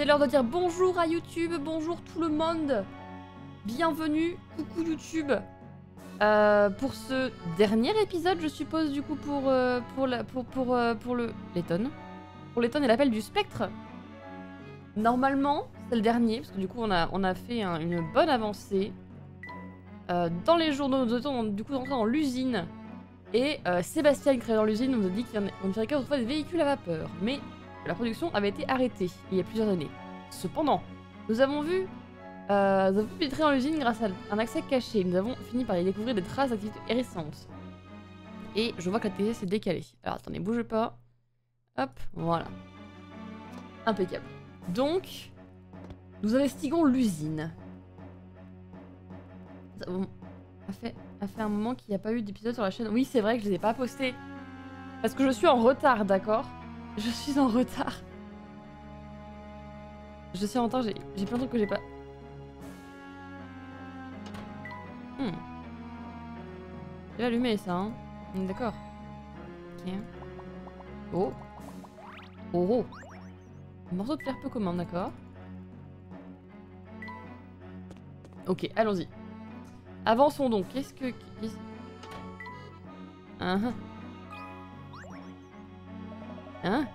C'est l'heure de dire bonjour à YouTube, bonjour tout le monde. Bienvenue, coucou YouTube. Pour ce dernier épisode, je suppose, du coup, pour le Letton. Pour Letton et l'appel du spectre. Normalement, c'est le dernier, parce que du coup, on a fait une bonne avancée. Dans les journaux, nous étions du coup entrés dans l'usine. Et Sébastien, qui travaille dans l'usine, nous a dit qu'on ne fabriquait autrefois des véhicules à vapeur. Mais la production avait été arrêtée il y a plusieurs années. Cependant, nous avons pénétré dans l'usine grâce à un accès caché. Nous avons fini par y découvrir des traces d'activité récentes. Et je vois que la télé s'est décalée. Alors attendez, bougez pas. Hop, voilà. Impeccable. Donc, nous investiguons l'usine. Ça fait un moment qu'il n'y a pas eu d'épisode sur la chaîne. Oui, c'est vrai que je les ai pas postés. Parce que je suis en retard, d'accord? Je suis en retard. Je suis en retard, j'ai plein de trucs que j'ai pas... J'ai allumé ça, hein. D'accord. Ok. Oh. Oh oh. Un morceau de fer peu commun, d'accord. Ok, allons-y. Avançons donc. Qu'est-ce que... Hein?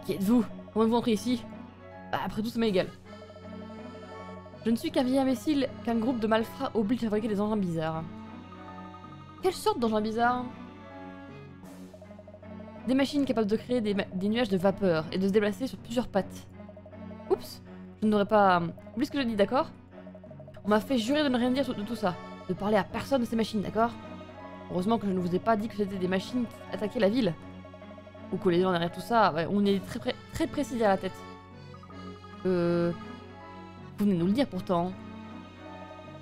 Qui êtes-vous? Comment vous entrez ici? Bah, après tout, ça m'est égal. Je ne suis qu'un vieil imbécile qu'un groupe de malfrats oblige à fabriquer des engins bizarres. Quelle sorte d'engins bizarres? Des machines capables de créer des nuages de vapeur et de se déplacer sur plusieurs pattes. Oups, je n'aurais pas... Oublie ce que j'ai dit, d'accord? On m'a fait jurer de ne rien dire de tout ça. De parler à personne de ces machines, d'accord? Heureusement que je ne vous ai pas dit que c'était des machines qui attaquaient la ville. Ou que les gens derrière tout ça, ouais, on est très précis à la tête. Vous venez nous le dire pourtant.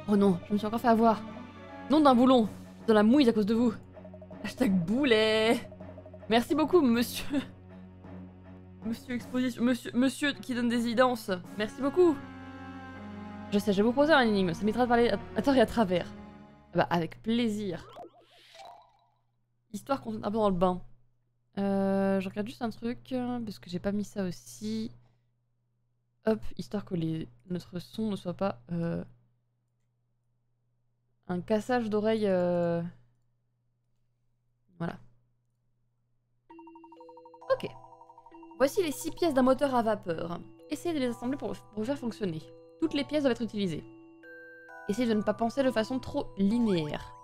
Oh non, je me suis encore fait avoir. Nom d'un boulon, je suis dans la mouise à cause de vous. Hashtag boulet. Merci beaucoup, monsieur. Monsieur Exposition, monsieur qui donne des évidences. Merci beaucoup. Je sais, je vais vous poser un énigme, ça m'évitera de parler à tort et à travers. Bah, avec plaisir. Histoire qu'on soit un peu dans le bain. Je regarde juste un truc, parce que j'ai pas mis ça aussi. Hop, histoire que notre son ne soit pas un cassage d'oreilles. Voilà. Ok. Voici les 6 pièces d'un moteur à vapeur. Essayez de les assembler pour le faire fonctionner. Toutes les pièces doivent être utilisées. Essayez de ne pas penser de façon trop linéaire.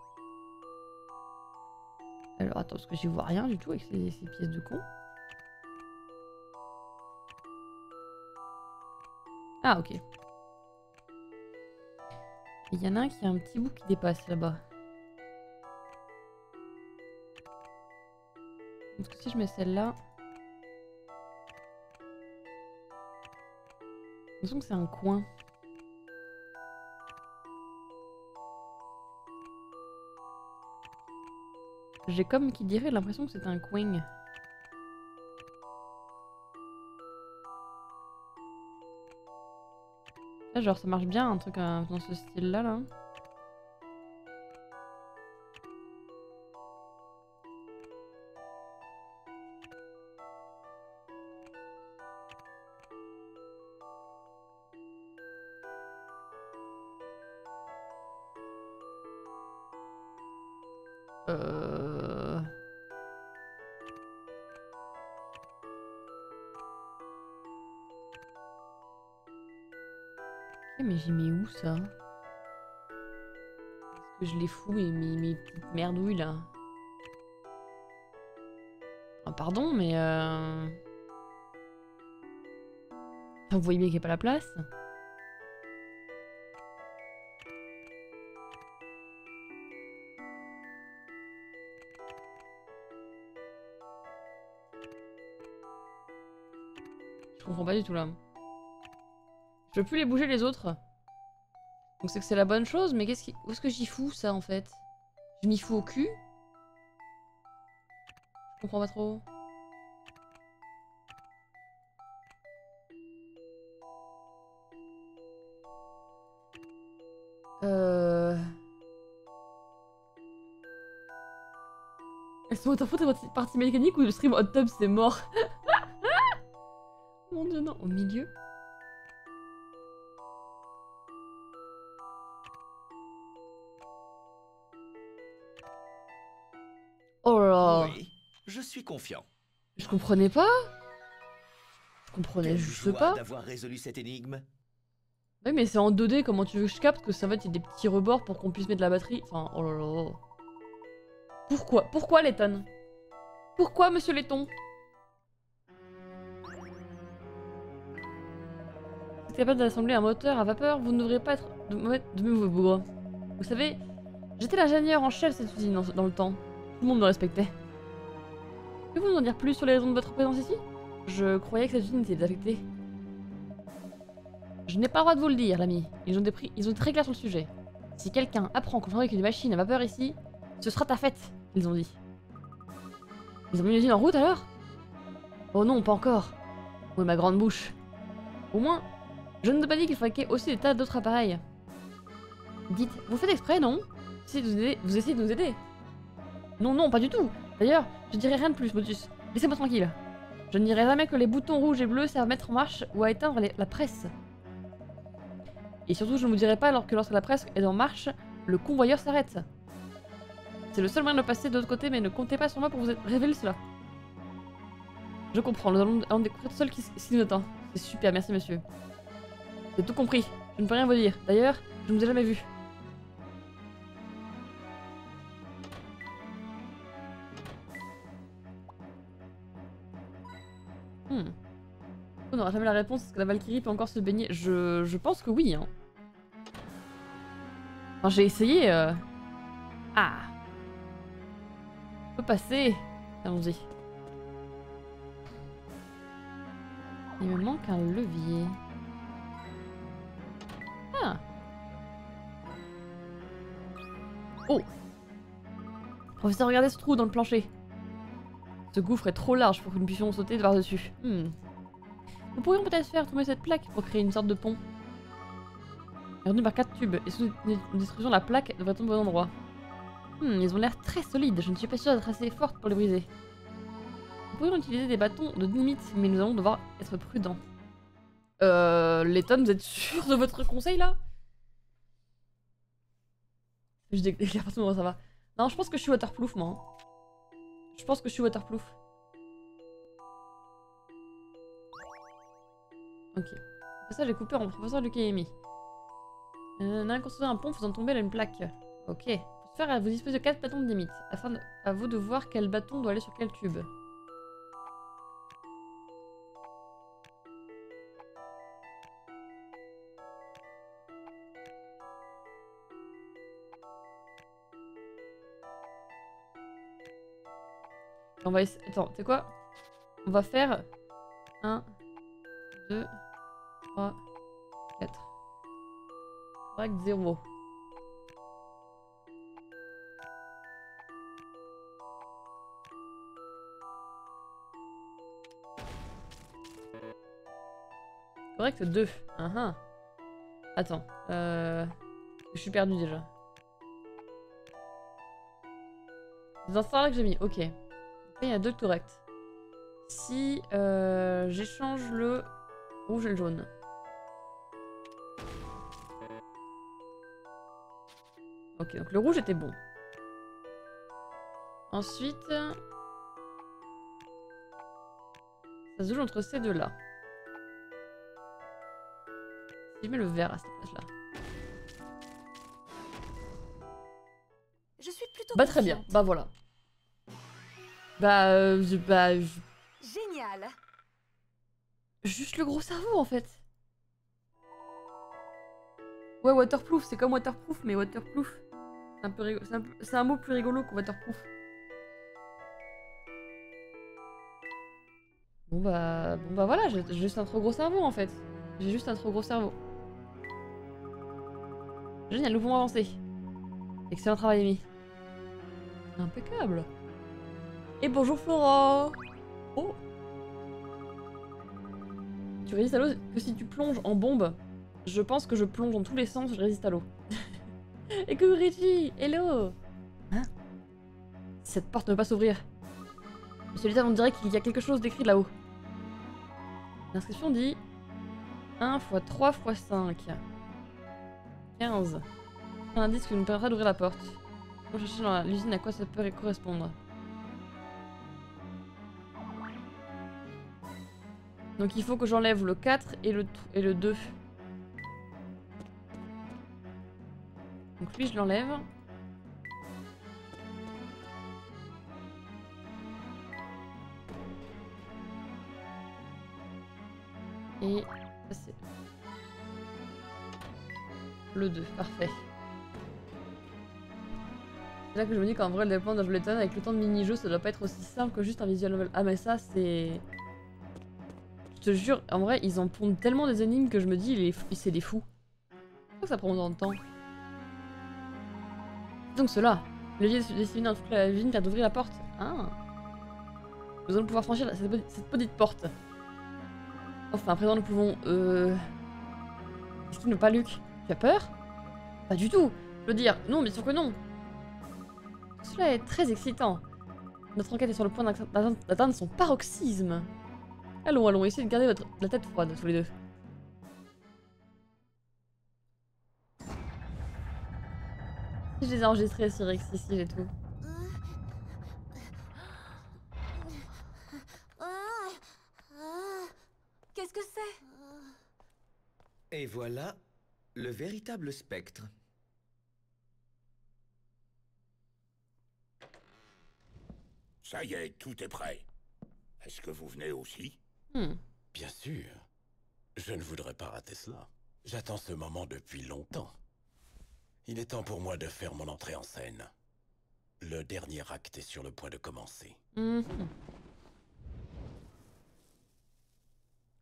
Alors attends, parce que j'y vois rien du tout avec ces pièces de con. Ah ok. Il y en a un qui a un petit bout qui dépasse là-bas. Parce que si je mets celle-là... J'ai l'impression que c'est un coin. J'ai comme qui dirait l'impression que c'est un coin. Là, genre ça marche bien un truc dans ce style-là, là. Ok, mais j'y mets où ça? Est-ce que je les fous mes petites merdouilles là? Ah, pardon, mais vous voyez bien qu'il n'y a pas la place? Je comprends pas du tout là. Je peux plus les bouger les autres. Donc c'est que c'est la bonne chose, mais où est-ce que j'y fous ça en fait? Je m'y fous au cul? Je comprends pas trop. Elles sont autant faute de partie mécanique ou le stream hot tub c'est mort? Mon dieu non, au milieu. Je suis confiant. Je comprenais pas. Je comprenais Quelle juste joie pas. d'avoir résolu cette énigme. Oui, mais c'est en 2D, comment tu veux que je capte que ça va être des petits rebords pour qu'on puisse mettre la batterie? Enfin, oh là là. Pourquoi? Pourquoi Letton? Pourquoi, monsieur Letton? Vous êtes capable d'assembler un moteur à vapeur, vous ne devriez pas être de mauvais bougre. Vous savez, j'étais l'ingénieur en chef de cette usine dans le temps. Tout le monde me respectait. Pouvez-vous nous en dire plus sur les raisons de votre présence ici? Je croyais que cette usine était désaffectée. Je n'ai pas le droit de vous le dire, l'ami. Ils ont été très clairs sur le sujet. Si quelqu'un apprend qu'on fabrique des machines à vapeur ici, ce sera ta fête, ils ont dit. Ils ont mis une usine en route alors? Oh non, pas encore. Où est ma grande bouche? Au moins, je ne t'ai pas dit qu'il fabriquait aussi des tas d'autres appareils. Dites, vous faites exprès, non? Vous essayez de nous aider. Non, non, pas du tout. D'ailleurs, je dirai rien de plus, Motus. Laissez-moi tranquille. Je ne dirai jamais que les boutons rouges et bleus servent à mettre en marche ou à éteindre la presse. Et surtout, je ne vous dirai pas alors que lorsque la presse est en marche, le convoyeur s'arrête. C'est le seul moyen de passer de l'autre côté, mais ne comptez pas sur moi pour vous révéler cela. Je comprends, nous allons découvrir tout seul qui nous attend. C'est super, merci monsieur. J'ai tout compris, je ne peux rien vous dire. D'ailleurs, je ne vous ai jamais vu. On n'aura jamais la réponse, est-ce que la Valkyrie peut encore se baigner? Je pense que oui, hein. Enfin, j'ai essayé, Ah! On peut passer. Allons-y. Il me manque un levier. Ah! Oh! Professeur, regardez ce trou dans le plancher. Ce gouffre est trop large pour que nous puissions sauter par-dessus. Nous pourrions peut-être faire tomber cette plaque pour créer une sorte de pont. Retenu par 4 tubes, et sous destruction la plaque devrait tomber au bon endroit. Ils ont l'air très solides, je ne suis pas sûre d'être assez forte pour les briser. Nous pourrions utiliser des bâtons de dynamite, mais nous allons devoir être prudents. Letton, vous êtes sûr de votre conseil là? Je déclare pas tout le monde, ça va. Non, je pense que je suis waterproof, moi. Je pense que je suis waterproof. Ok. Le passage est coupé en professeur Lucayemi. On a construit un pont faisant tomber là une plaque. Ok. Pour ce faire, vous disposez de 4 bâtons de dynamite. À vous de voir quel bâton doit aller sur quel tube. On va essayer... Attends, tu sais quoi? On va faire 1, 2, 3, 4. Correct, 0. Correct, 2. Attends, je suis perdu déjà. C'est dans ça que j'ai mis, ok. Il y a 2 corrects. Si j'échange le rouge et le jaune. Ok, donc le rouge était bon. Ensuite, ça se joue entre ces deux-là. Si je mets le vert à cette place-là. Je suis plutôt Bah très bien, confiante. bah voilà. Génial. Juste le gros cerveau en fait. Ouais, waterproof, c'est comme waterproof, mais waterproof. C'est un mot plus rigolo que waterproof. Bon bah voilà, j'ai juste un trop gros cerveau en fait. J'ai juste un trop gros cerveau. Génial, nous pouvons avancer. Excellent travail, Amy. Impeccable. Et bonjour Flora. Oh. Tu résistes à l'eau que si tu plonges en bombe. Je pense que je plonge dans tous les sens, je résiste à l'eau. Et coucou Richie, hello. Hein? Cette porte ne peut pas s'ouvrir. Monsieur Lita, on dirait qu'il y a quelque chose d'écrit là-haut. L'inscription dit 1 x 3 x 5. 15. Un indice qui nous permettra d'ouvrir la porte. On va chercher dans l'usine à quoi ça peut correspondre. Donc il faut que j'enlève le 4 et le 2. Donc lui je l'enlève. Et ça c'est le 2, parfait. C'est là que je me dis qu'en vrai le développement de Ableton avec le temps de mini-jeu ça doit pas être aussi simple que juste un visual novel. Ah mais ça c'est... Je te jure, en vrai ils en pondent tellement des énigmes que je me dis c'est des fous. Pourquoi ça prend autant de temps? Donc cela, le levier dessiné dans toute la vigne vient d'ouvrir la porte. Ah. Nous allons pouvoir franchir cette petite porte. Enfin, à présent nous pouvons... Est-ce qu'il n'a pas Luc? Tu as peur? Pas du tout. Je veux dire, non, bien sûr que non. Cela est très excitant. Notre enquête est sur le point d'atteindre son paroxysme. Allons, allons, essayez de garder la tête froide, tous les deux. Si je les ai enregistrés sur X et tout. Qu'est-ce que c'est? Et voilà le véritable spectre. Ça y est, tout est prêt. Est-ce que vous venez aussi? Bien sûr. Je ne voudrais pas rater cela. J'attends ce moment depuis longtemps. Il est temps pour moi de faire mon entrée en scène. Le dernier acte est sur le point de commencer.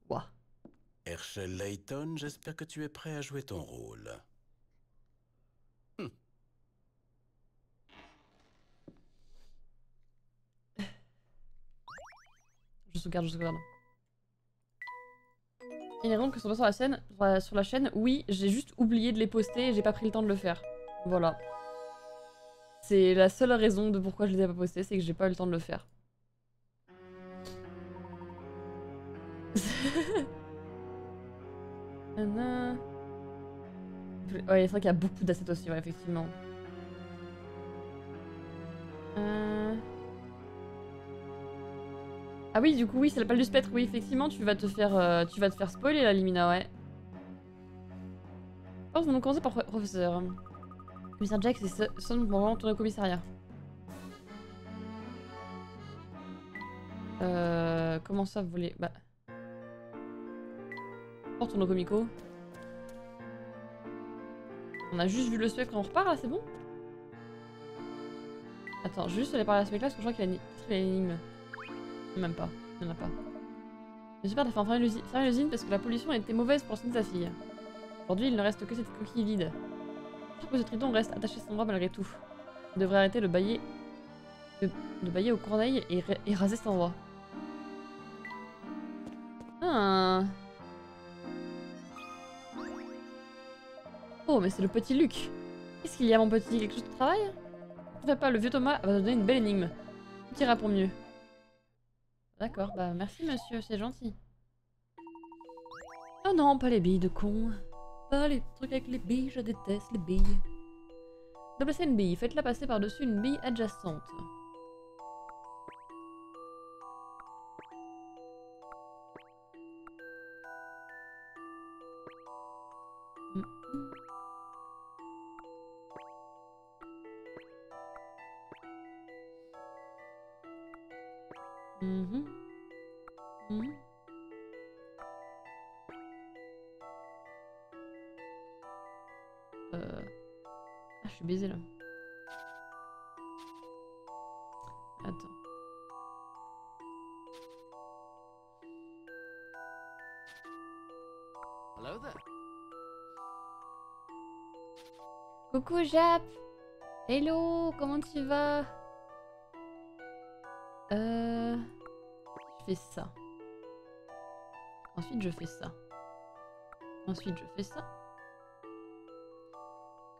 Ouah. Herschel Layton, j'espère que tu es prêt à jouer ton rôle. Je sauvegarde, je sauvegarde. Il y a des raisons que sont pas sur la chaîne. Oui, j'ai juste oublié de les poster et j'ai pas pris le temps de le faire. Voilà. C'est la seule raison de pourquoi je les ai pas postés, c'est que j'ai pas eu le temps de le faire. Ouais, c'est vrai qu'il y a beaucoup d'assets aussi, ouais, effectivement. Ah oui, du coup, oui, c'est la palle du spectre. Oui, effectivement, tu vas te faire spoiler, la Limina, ouais. Oh, nous allons commencer par professeur. Commissaire Jack, c'est son moment de tourner au commissariat. Comment ça, voler? Bah... On retourne au comico. On a juste vu le spectre, on repart là, c'est bon? Attends, je vais juste aller parler à ce mec là parce que je crois qu'il a l'énigme. Même pas, il n'y en a pas. J'espère t'as fait enfin fermer l'usine parce que la pollution était mauvaise pour le soin de sa fille. Aujourd'hui, il ne reste que cette coquille vide. Je trouve que ce triton reste attaché à son bras malgré tout. Il devrait arrêter de bailler aux corneilles et raser cet endroit. Ah. Oh, mais c'est le petit Luc. Qu'est-ce qu'il y a, mon petit? Quelque chose de travail? Ne fais pas, le vieux Thomas va te donner une belle énigme. Tout ira pour mieux. D'accord, bah merci monsieur, c'est gentil. Oh non, pas les billes de con. Pas les trucs avec les billes, je déteste les billes. Déplacez une bille, faites-la passer par-dessus une bille adjacente. Ah, je suis baisée là. Attends. Hello there. Coucou Jap. Hello, comment tu vas? Je fais ça. Ensuite je fais ça. Ensuite je fais ça.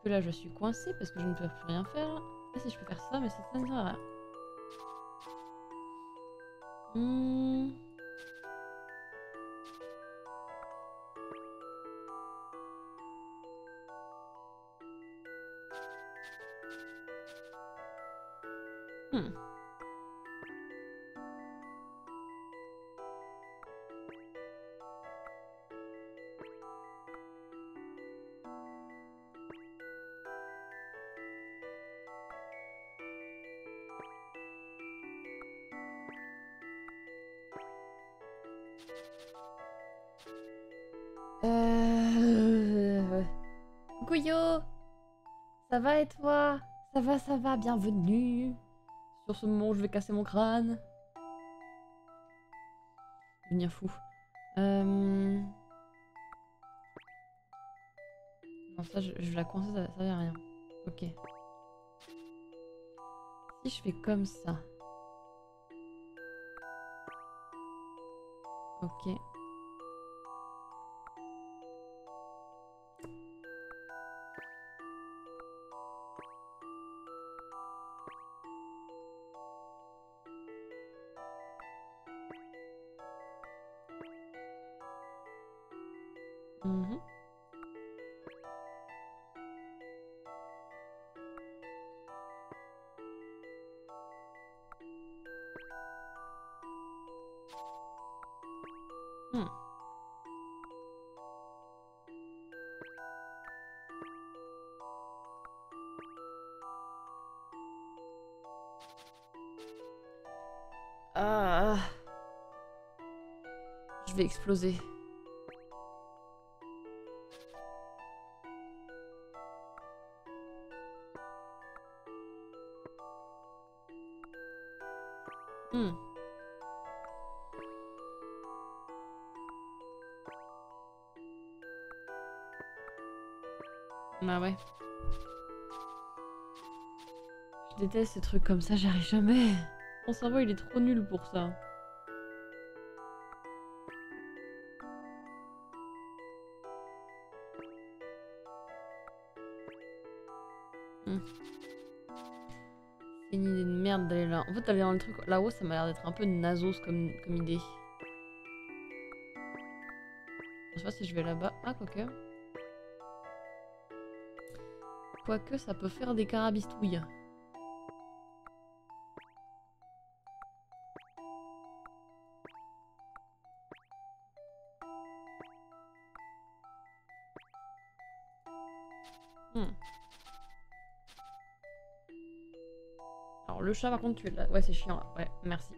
Que là je suis coincée parce que je ne peux plus rien faire. Ah si, je peux faire ça, mais ça ne sert à rien. Coucou Yo. Ça va et toi? Ça va, bienvenue. Sur ce moment où je vais casser mon crâne. Devenir fou. Non, ça, je vais la coincer, ça sert à rien. Ok. Si je fais comme ça. Ok. Mhm. Ah. Je vais exploser. Bah ouais. Je déteste ces trucs comme ça, j'y arrive jamais. Mon cerveau il est trop nul pour ça. C'est une idée de merde d'aller là. En fait, aller dans le truc là-haut, ça m'a l'air d'être un peu nasos comme idée. Je sais pas si je vais là-bas. Ah, quoique. Quoique, ça peut faire des carabistouilles. Alors, le chat, par contre, tu es là. Ouais, c'est chiant là. Ouais, merci.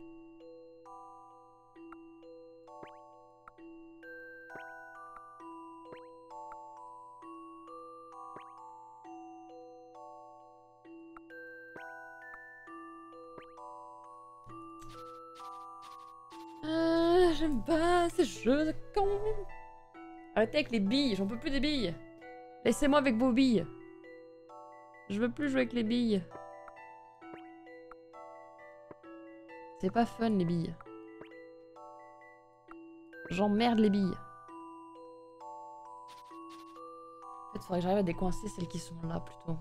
J'aime pas ces jeux de con. Arrêtez avec les billes, j'en peux plus des billes. Laissez-moi avec vos billes. Je veux plus jouer avec les billes. C'est pas fun les billes. J'emmerde les billes. En fait, faudrait que j'arrive à décoincer celles qui sont là plutôt.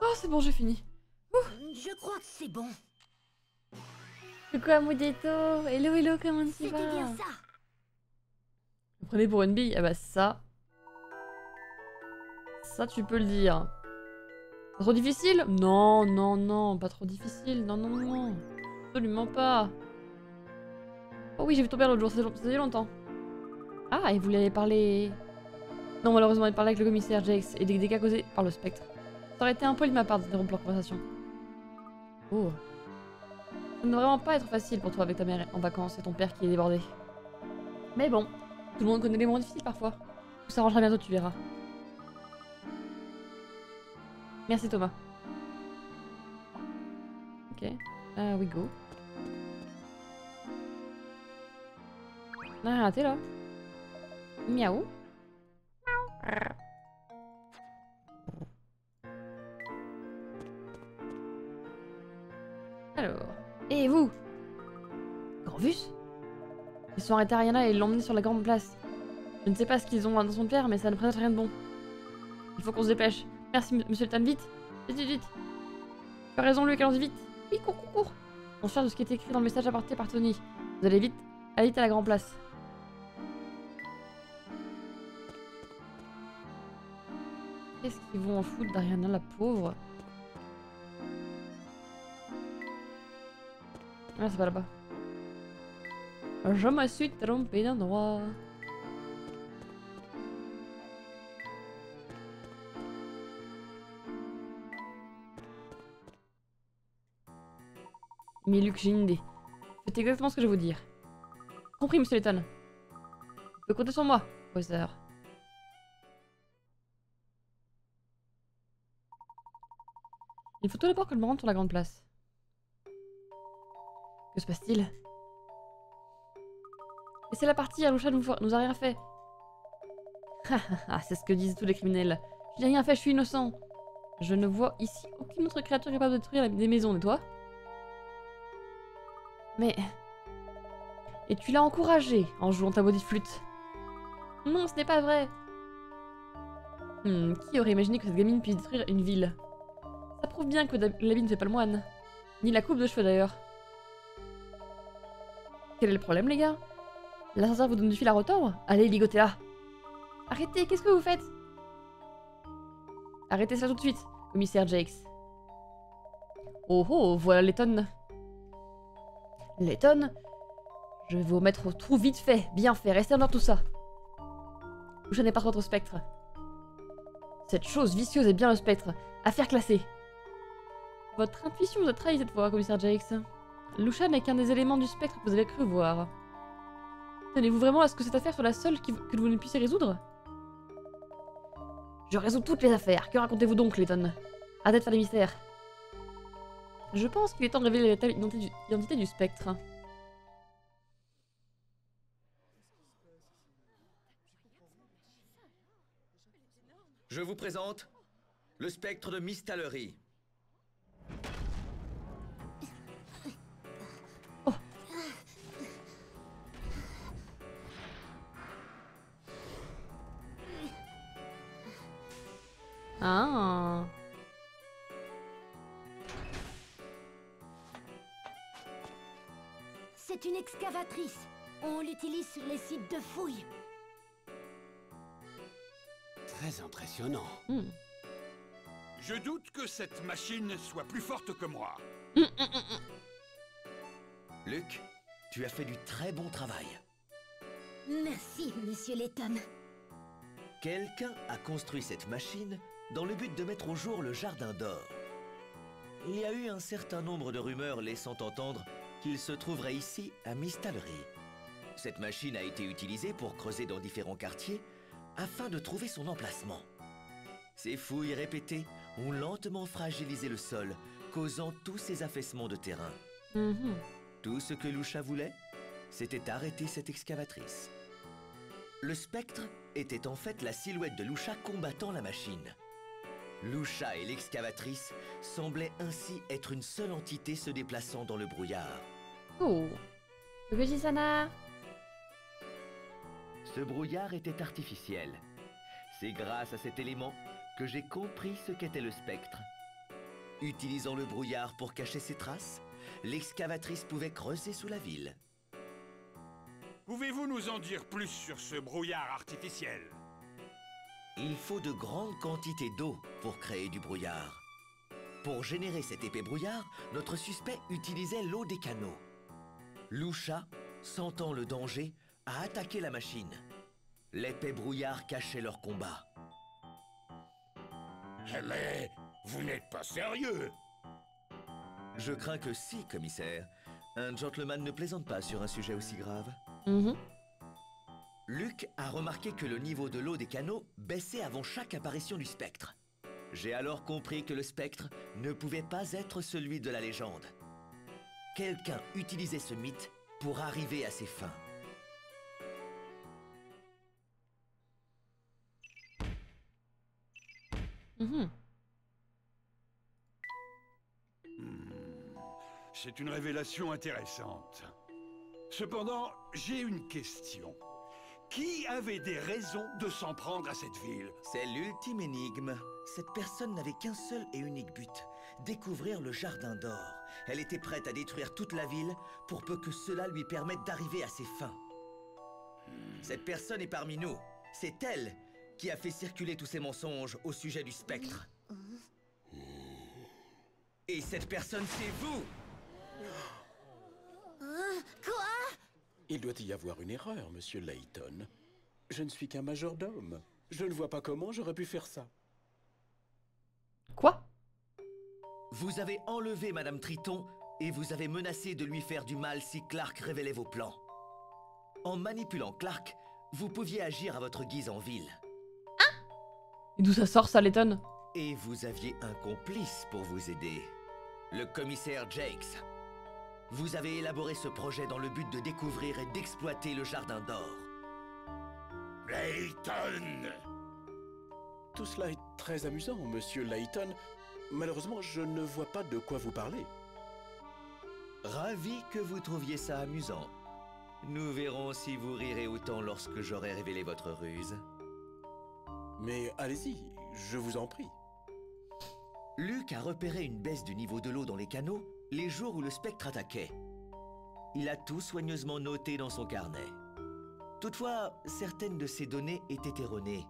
Oh, c'est bon, j'ai fini. Je crois que c'est bon. Coucou Amudetto. Hello, hello, comment tu vas? C'était bien ça. Vous prenez pour une bille? Ah bah ça... Ça, tu peux le dire. Trop difficile? Non, non, non, pas trop difficile. Non, non, non. Absolument pas. Oh oui, j'ai vu ton père l'autre jour, ça faisait longtemps. Ah, et vous lui avez parlé... Non, malheureusement, il parlait avec le commissaire Jakes et des dégâts causés par le spectre. Ça aurait été impoli de ma part d'interrompre leur conversation. Oh. Ça ne doit vraiment pas être facile pour toi avec ta mère en vacances et ton père qui est débordé. Mais bon, tout le monde connaît les moments difficiles parfois. Tout s'arrangera bientôt, tu verras. Merci Thomas. Ok, we go. On a rien raté là. Miaou. Alors, et vous? Corvus? Ils sont arrêtés à Ariana et l'ont emmené sur la grande place. Je ne sais pas ce qu'ils ont l'intention de faire, mais ça ne présente rien de bon. Il faut qu'on se dépêche. Merci, monsieur le Tan, vite. Vite, vite, vite. Tu as raison, lui, allons-y vite. Oui, cours, cours, cours. Conscient de ce qui est écrit dans le message apporté par Tony. Vous allez vite à la grande place. Qu'est-ce qu'ils vont en foutre d'Ariana, la pauvre? Ah, c'est pas là-bas. Je me suis trompé d'endroit. Mais Luc, j'ai une idée. Faites exactement ce que je vais vous dire. Compris, monsieur Letton. Vous pouvez compter sur moi, professeur. Il faut tout d'abord que je me rende sur la grande place. Que se passe-t-il? Laissez la partie, Alusha nous a rien fait. Ah, c'est ce que disent tous les criminels. Je n'ai rien fait, je suis innocent. Je ne vois ici aucune autre créature capable de détruire des maisons, et toi? Mais... Et tu l'as encouragé en jouant ta maudite flûte. Non, ce n'est pas vrai. Qui aurait imaginé que cette gamine puisse détruire une ville? Ça prouve bien que l'habit ne fait pas le moine. Ni la coupe de cheveux d'ailleurs. Quel est le problème, les gars? L'ascenseur vous donne du fil à retordre? Allez, ligotez-la. Arrêtez, qu'est-ce que vous faites? Arrêtez ça tout de suite, commissaire Jakes. Oh oh, voilà Letton. Letton, je vais vous mettre au trou vite fait, bien fait, restez en dehors tout ça. Je n'ai pas votre spectre. Cette chose vicieuse est bien le spectre. Affaire classée. Votre intuition vous a trahi cette fois, commissaire Jakes. Lucia n'est qu'un des éléments du spectre que vous avez cru voir. Tenez-vous vraiment à ce que cette affaire soit la seule que vous ne puissiez résoudre? Je résous toutes les affaires. Que racontez-vous donc, Letton? Arrêtez de faire des mystères. Je pense qu'il est temps de révéler l'identité du spectre. Je vous présente le spectre de Mistallery. Oh. Ah. C'est une excavatrice. On l'utilise sur les sites de fouilles. Très impressionnant. Je doute que cette machine soit plus forte que moi. Luc, tu as fait du très bon travail. Merci, monsieur Letton. Quelqu'un a construit cette machine dans le but de mettre au jour le jardin d'or. Il y a eu un certain nombre de rumeurs laissant entendre qu'il se trouverait ici à Mistallery. Cette machine a été utilisée pour creuser dans différents quartiers afin de trouver son emplacement. Ces fouilles répétées ont lentement fragilisé le sol, causant tous ces affaissements de terrain. Tout ce que Lucia voulait, c'était arrêter cette excavatrice. Le spectre était en fait la silhouette de Lucia combattant la machine. Lucia et l'excavatrice semblaient ainsi être une seule entité se déplaçant dans le brouillard. Oh. Sana. Ce brouillard était artificiel. C'est grâce à cet élément que j'ai compris ce qu'était le spectre. Utilisant le brouillard pour cacher ses traces, l'excavatrice pouvait creuser sous la ville. Pouvez-vous nous en dire plus sur ce brouillard artificiel? Il faut de grandes quantités d'eau pour créer du brouillard. Pour générer cet épais brouillard, notre suspect utilisait l'eau des canaux. Lucia, sentant le danger, a attaqué la machine. L'épais brouillard cachait leur combat. Mais vous n'êtes pas sérieux? Je crains que si, commissaire. Un gentleman ne plaisante pas sur un sujet aussi grave. Luc a remarqué que le niveau de l'eau des canaux baissait avant chaque apparition du spectre. J'ai alors compris que le spectre ne pouvait pas être celui de la légende. Quelqu'un utilisait ce mythe pour arriver à ses fins. C'est une révélation intéressante. Cependant, j'ai une question. Qui avait des raisons de s'en prendre à cette ville? C'est l'ultime énigme. Cette personne n'avait qu'un seul et unique but. découvrir le Jardin d'Or. Elle était prête à détruire toute la ville pour peu que cela lui permette d'arriver à ses fins. Cette personne est parmi nous. C'est elle qui a fait circuler tous ces mensonges au sujet du spectre. Et cette personne, c'est vous! Quoi? Il doit y avoir une erreur, monsieur Layton. Je ne suis qu'un majordome. Je ne vois pas comment j'aurais pu faire ça. Quoi? Vous avez enlevé Madame Triton et vous avez menacé de lui faire du mal si Clark révélait vos plans. En manipulant Clark, vous pouviez agir à votre guise en ville. Et d'où ça sort, ça, Layton? Et vous aviez un complice pour vous aider. Le commissaire Jakes. Vous avez élaboré ce projet dans le but de découvrir et d'exploiter le Jardin d'Or. Layton! Tout cela est très amusant, monsieur Layton. Malheureusement, je ne vois pas de quoi vous parlez. Ravi que vous trouviez ça amusant. Nous verrons si vous rirez autant lorsque j'aurai révélé votre ruse. Mais allez-y, je vous en prie. Luke a repéré une baisse du niveau de l'eau dans les canaux les jours où le spectre attaquait. Il a tout soigneusement noté dans son carnet. Toutefois, certaines de ces données étaient erronées.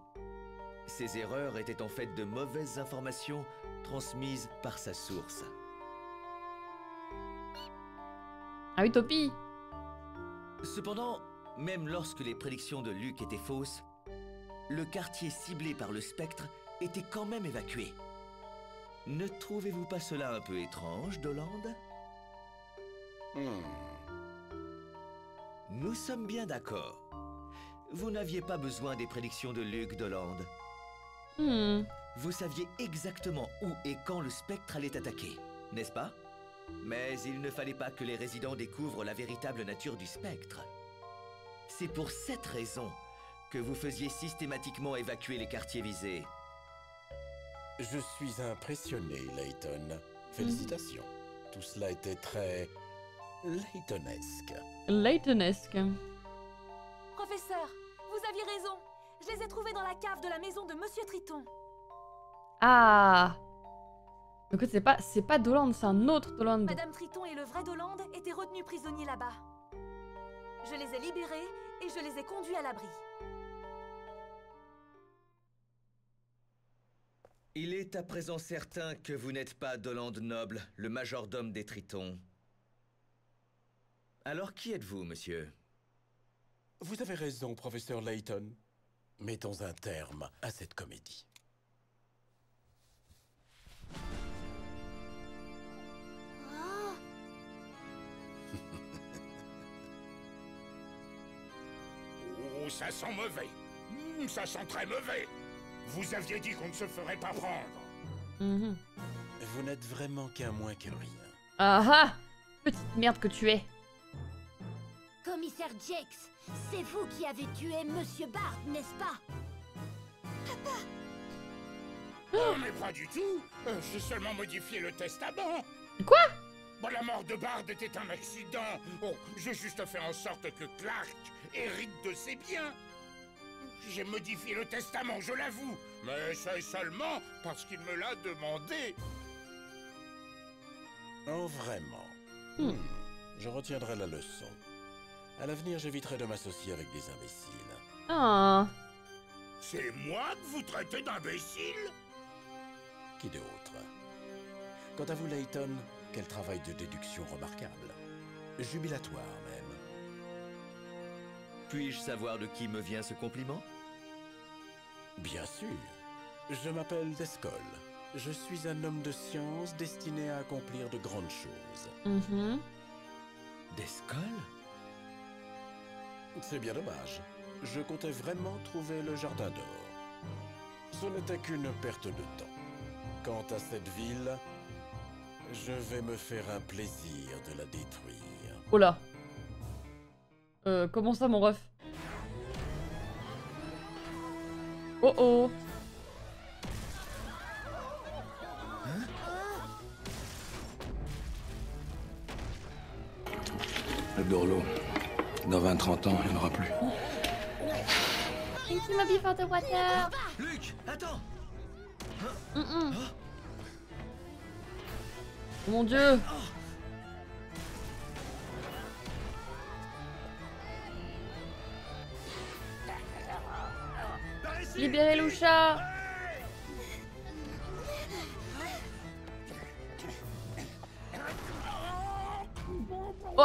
Ces erreurs étaient en fait de mauvaises informations transmises par sa source. Ah oui, Topi. Cependant, même lorsque les prédictions de Luke étaient fausses, le quartier ciblé par le spectre était quand même évacué. Ne trouvez-vous pas cela un peu étrange, Doland? Nous sommes bien d'accord. Vous n'aviez pas besoin des prédictions de Luke, Doland. Vous saviez exactement où et quand le spectre allait attaquer, n'est-ce pas? Mais il ne fallait pas que les résidents découvrent la véritable nature du spectre. C'est pour cette raison que vous faisiez systématiquement évacuer les quartiers visés. Je suis impressionné, Layton. Félicitations. Tout cela était très... Laytonesque. Laytonesque. Professeur, vous aviez raison. Je les ai trouvés dans la cave de la maison de Monsieur Triton. Ah. Donc c'est pas Doland, c'est un autre Doland. Madame Triton et le vrai Doland étaient retenus prisonniers là-bas. Je les ai libérés et je les ai conduits à l'abri. Il est à présent certain que vous n'êtes pas Doland Noble, le majordome des Tritons. Alors qui êtes-vous, monsieur? Vous avez raison, professeur Layton. Mettons un terme à cette comédie. Oh, ça sent mauvais. Ça sent très mauvais. Vous aviez dit qu'on ne se ferait pas prendre. Vous n'êtes vraiment qu'un moins que rien. Ah ah. Petite merde que tu es. Commissaire Jakes, c'est vous qui avez tué Monsieur Bard, n'est-ce pas? Oh, mais pas du tout. J'ai seulement modifié le testament. Quoi? Bon, la mort de Bard était un accident. Oh, j'ai juste fait en sorte que Clark hérite de ses biens. J'ai modifié le testament, je l'avoue. Mais c'est seulement parce qu'il me l'a demandé. Oh, vraiment? Je retiendrai la leçon. À l'avenir, j'éviterai de m'associer avec des imbéciles. Ah. C'est moi que vous traitez d'imbécile? Qui d'autre? Quant à vous, Layton, quel travail de déduction remarquable. Jubilatoire, même. Puis-je savoir de qui me vient ce compliment? Bien sûr. Je m'appelle Descol. Je suis un homme de science destiné à accomplir de grandes choses. Descol? C'est bien dommage. Je comptais vraiment trouver le Jardin d'Or. Ce n'était qu'une perte de temps. Quant à cette ville, je vais me faire un plaisir de la détruire. Oh là. Comment ça, mon ref? Oh oh. Le Dorlo. Dans 20-30 ans, il n'y en aura plus. Into my before the water. Luke, attends! Oh mon dieu! Libérez Lucha! Oh.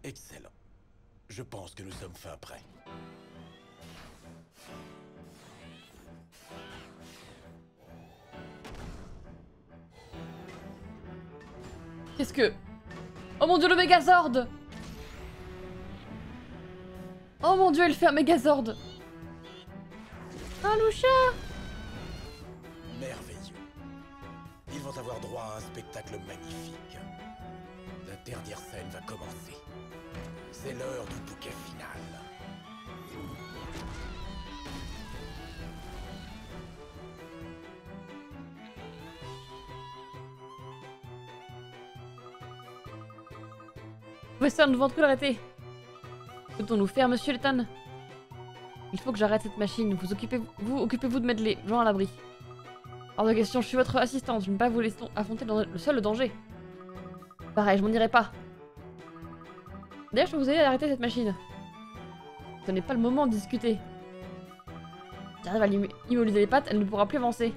Excellent. Je pense que nous sommes fin prêts. Qu'est-ce que... Oh mon dieu, le Megazord! Oh mon dieu, elle fait un Megazord! Ah, Lucha! Merveilleux. Ils vont avoir droit à un spectacle magnifique. La dernière scène va commencer. C'est l'heure du bouquet final. Professeur, nous devons tout l'arrêter. Peut-on nous faire, monsieur Letton? Il faut que j'arrête cette machine. Occupez-vous de mettre les gens à l'abri. Hors de question, je suis votre assistante. Je ne vais pas vous laisser affronter le seul danger. Pareil, je m'en irai pas. D'ailleurs, je peux vous aider à arrêter cette machine. Ce n'est pas le moment de discuter. Si j'arrive à lui immobiliser les pattes, elle ne pourra plus avancer.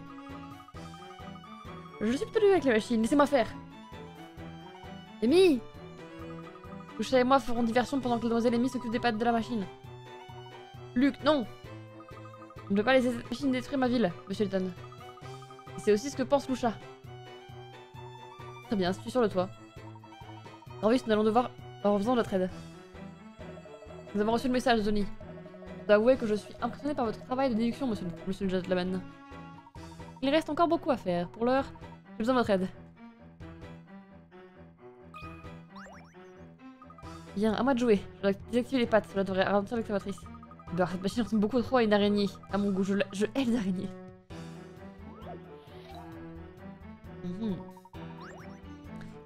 Je suis plutôt avec les machines, laissez-moi faire. Amy! Lucha et moi ferons diversion pendant que la demoiselle Amy s'occupe des pattes de la machine. Luc, non! Je ne peux pas laisser cette machine détruire ma ville, monsieur Letton. C'est aussi ce que pense Lucha. Très bien, je suis sur le toit. Orvis, nous allons devoir avoir besoin de votre aide. Nous avons reçu le message, Zoni. Je dois avouer que je suis impressionné par votre travail de déduction, monsieur le gentleman. Il reste encore beaucoup à faire. Pour l'heure, j'ai besoin de votre aide. Bien, à moi de jouer. Je dois désactiver les pattes, cela devrait ralentir l'excavatrice. Bah, cette machine ressemble beaucoup trop à une araignée. À mon goût, je hais les araignées.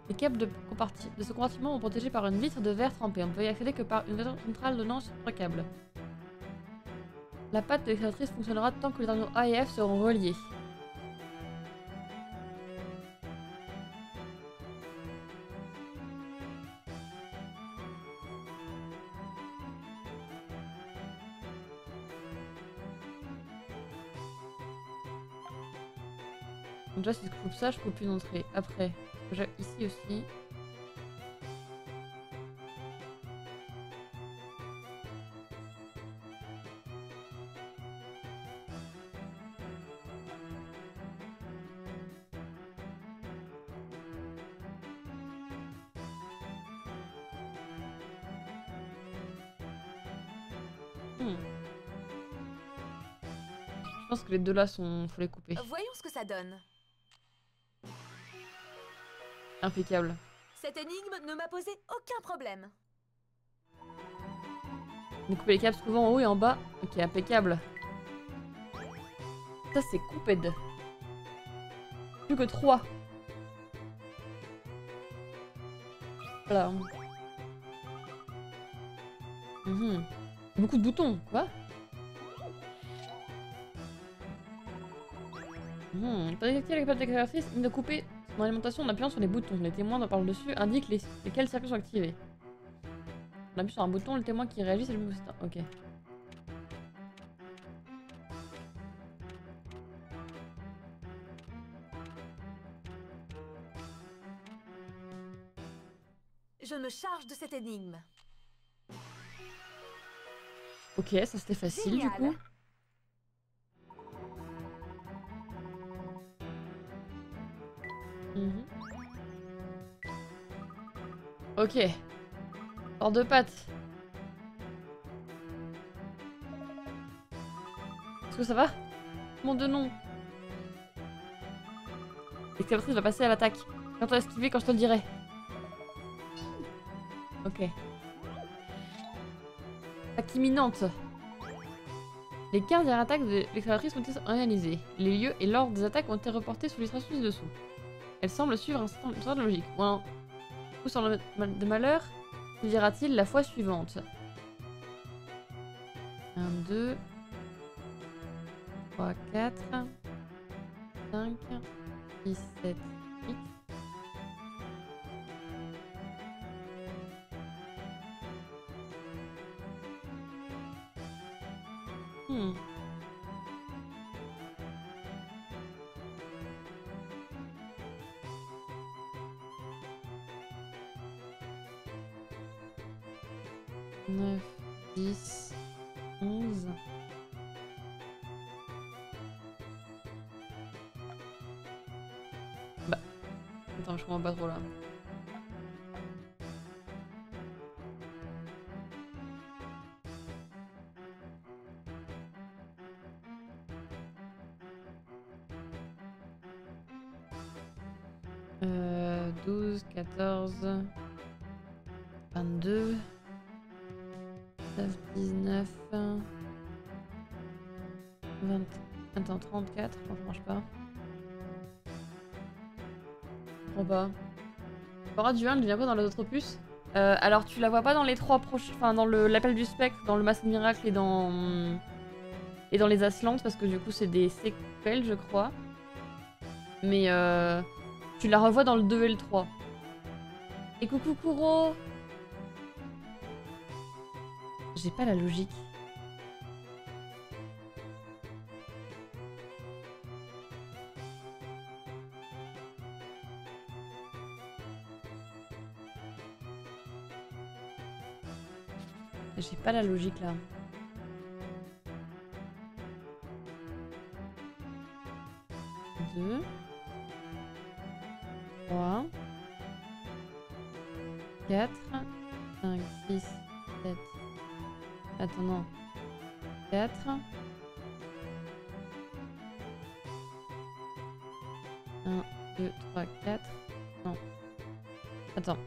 Les câbles de ce compartiment sont protégés par une vitre de verre trempé. On ne peut y accéder que par une vitre centrale donnant sur 3 câbles. La patte de l'excavatrice fonctionnera tant que les terminaux A et F seront reliés. Donc là, si je coupe ça, je coupe une entrée. Après, j'ai ici aussi. Je pense que les deux là sont... faut les couper. Voyons ce que ça donne. Impeccable. Cette énigme ne m'a posé aucun problème. On coupe les câbles souvent en haut et en bas. Ok, impeccable. Ça c'est couped. Plus que 3. Voilà. Beaucoup de boutons, quoi. Pour désactiver les pattes d'exercice, il de couper son alimentation en appuyant sur les boutons. Les témoins par le dessus indiquent lesquels circuits sont activés. On appuie sur un bouton, le témoin qui réagit, c'est le booster. Ok. Je me charge de cette énigme. Ok, ça c'était facile. Génial. Du coup. Ok. Hors de pattes. Est-ce que ça va? Mon dieu non. L'excavatrice va passer à l'attaque. Quand on va esquiver quand je te le dirai. Ok. Attaque imminente. Les 15 dernières attaques de l'excavatrice ont été analysées. Les lieux et l'ordre des attaques ont été reportés sous l'illustration ci-dessous. Elles semblent suivre un certain de logique. Ou un coup sur le de malheur, se dira-t-il la fois suivante. 1, 2, 3, 4, 5, 6, 7, 8. Hmm. Neuf, 10, 11. Bah. Attends, je comprends pas trop là. Euh, 12, 14, 22, 19, 20... Attends, 34, ça marche pas. Je comprends pas. L'aura du 1, elle devient quoi dans les autres opus? Alors tu la vois pas dans les 3 proches... Enfin dans l'appel du spectre, dans le Masse de Miracle et dans les Aslantes, parce que du coup c'est des séquelles je crois. Mais tu la revois dans le 2 et le 3. Et coucou Kuro! J'ai pas la logique. J'ai pas la logique là. Deux. 3. 4. 5, 6, 7. Attends, non. 4. 1, 2, 3, 4. Non. Attends.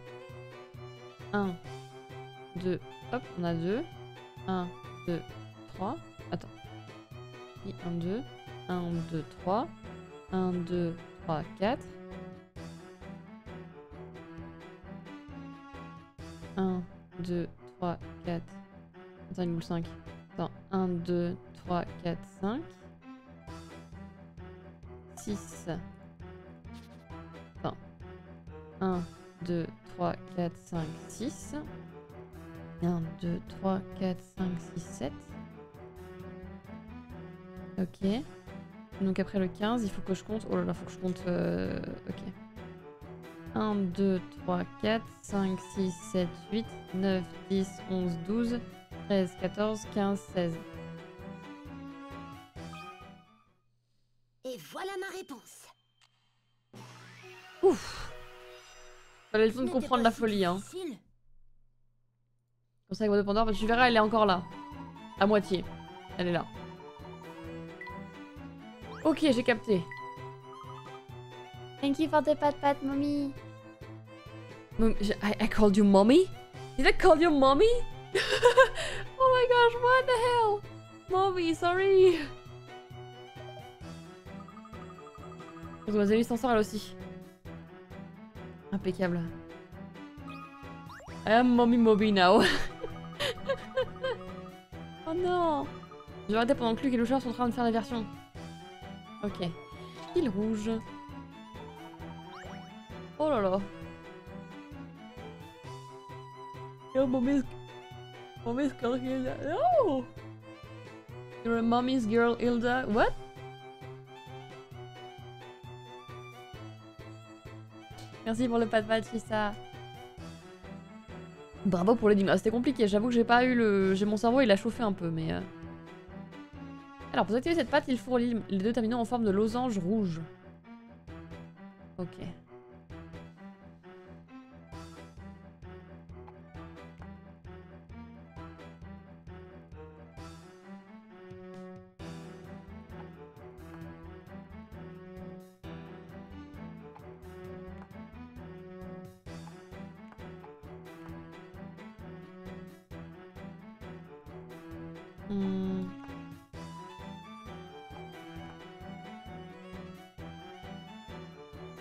1, 2. Hop, on a 2. 1, 2, 3. Attends. 1, 2. 1, 2, 3. 1, 2, 3, 4. 1, 2, 3, 4. Attends, il est où le 5? Attends, 1, 2, 3, 4, 5. 6. Attends. 1, 2, 3, 4, 5, 6. 1, 2, 3, 4, 5, 6, 7. Ok. Donc après le 15, il faut que je compte... Oh là là, faut que je compte... Ok. 1, 2, 3, 4, 5, 6, 7, 8, 9, 10, 11, 12, 13, 14, 15, 16. Et voilà ma réponse. Ouf. Fallait le temps de N'était comprendre pas la si folie, hein. difficile. Comme ça, avec de Pandore, tu verras, elle est encore là. À moitié. Elle est là. Ok, j'ai capté. Thank you for the pat, mommy. I called you mommy? Did I call you mommy? Oh my gosh, what the hell? Mommy, sorry. Mademoiselle s'en sort elle aussi. Impeccable. I am mommy Moby now. Oh non. Je vais arrêter pendant que Luc et Louchard sont en train de faire la version. Ok. Fil rouge. Oh là là. Yo, mommy's girl Hilda. No! You're a mommy's girl Hilda. What? Merci pour le pat Fissa. Bravo pour l'énigme. Ah, c'était compliqué, j'avoue que j'ai pas eu le... Mon cerveau il a chauffé un peu, mais... Alors, pour activer cette patte, il faut les deux terminaux en forme de losange rouge. Ok.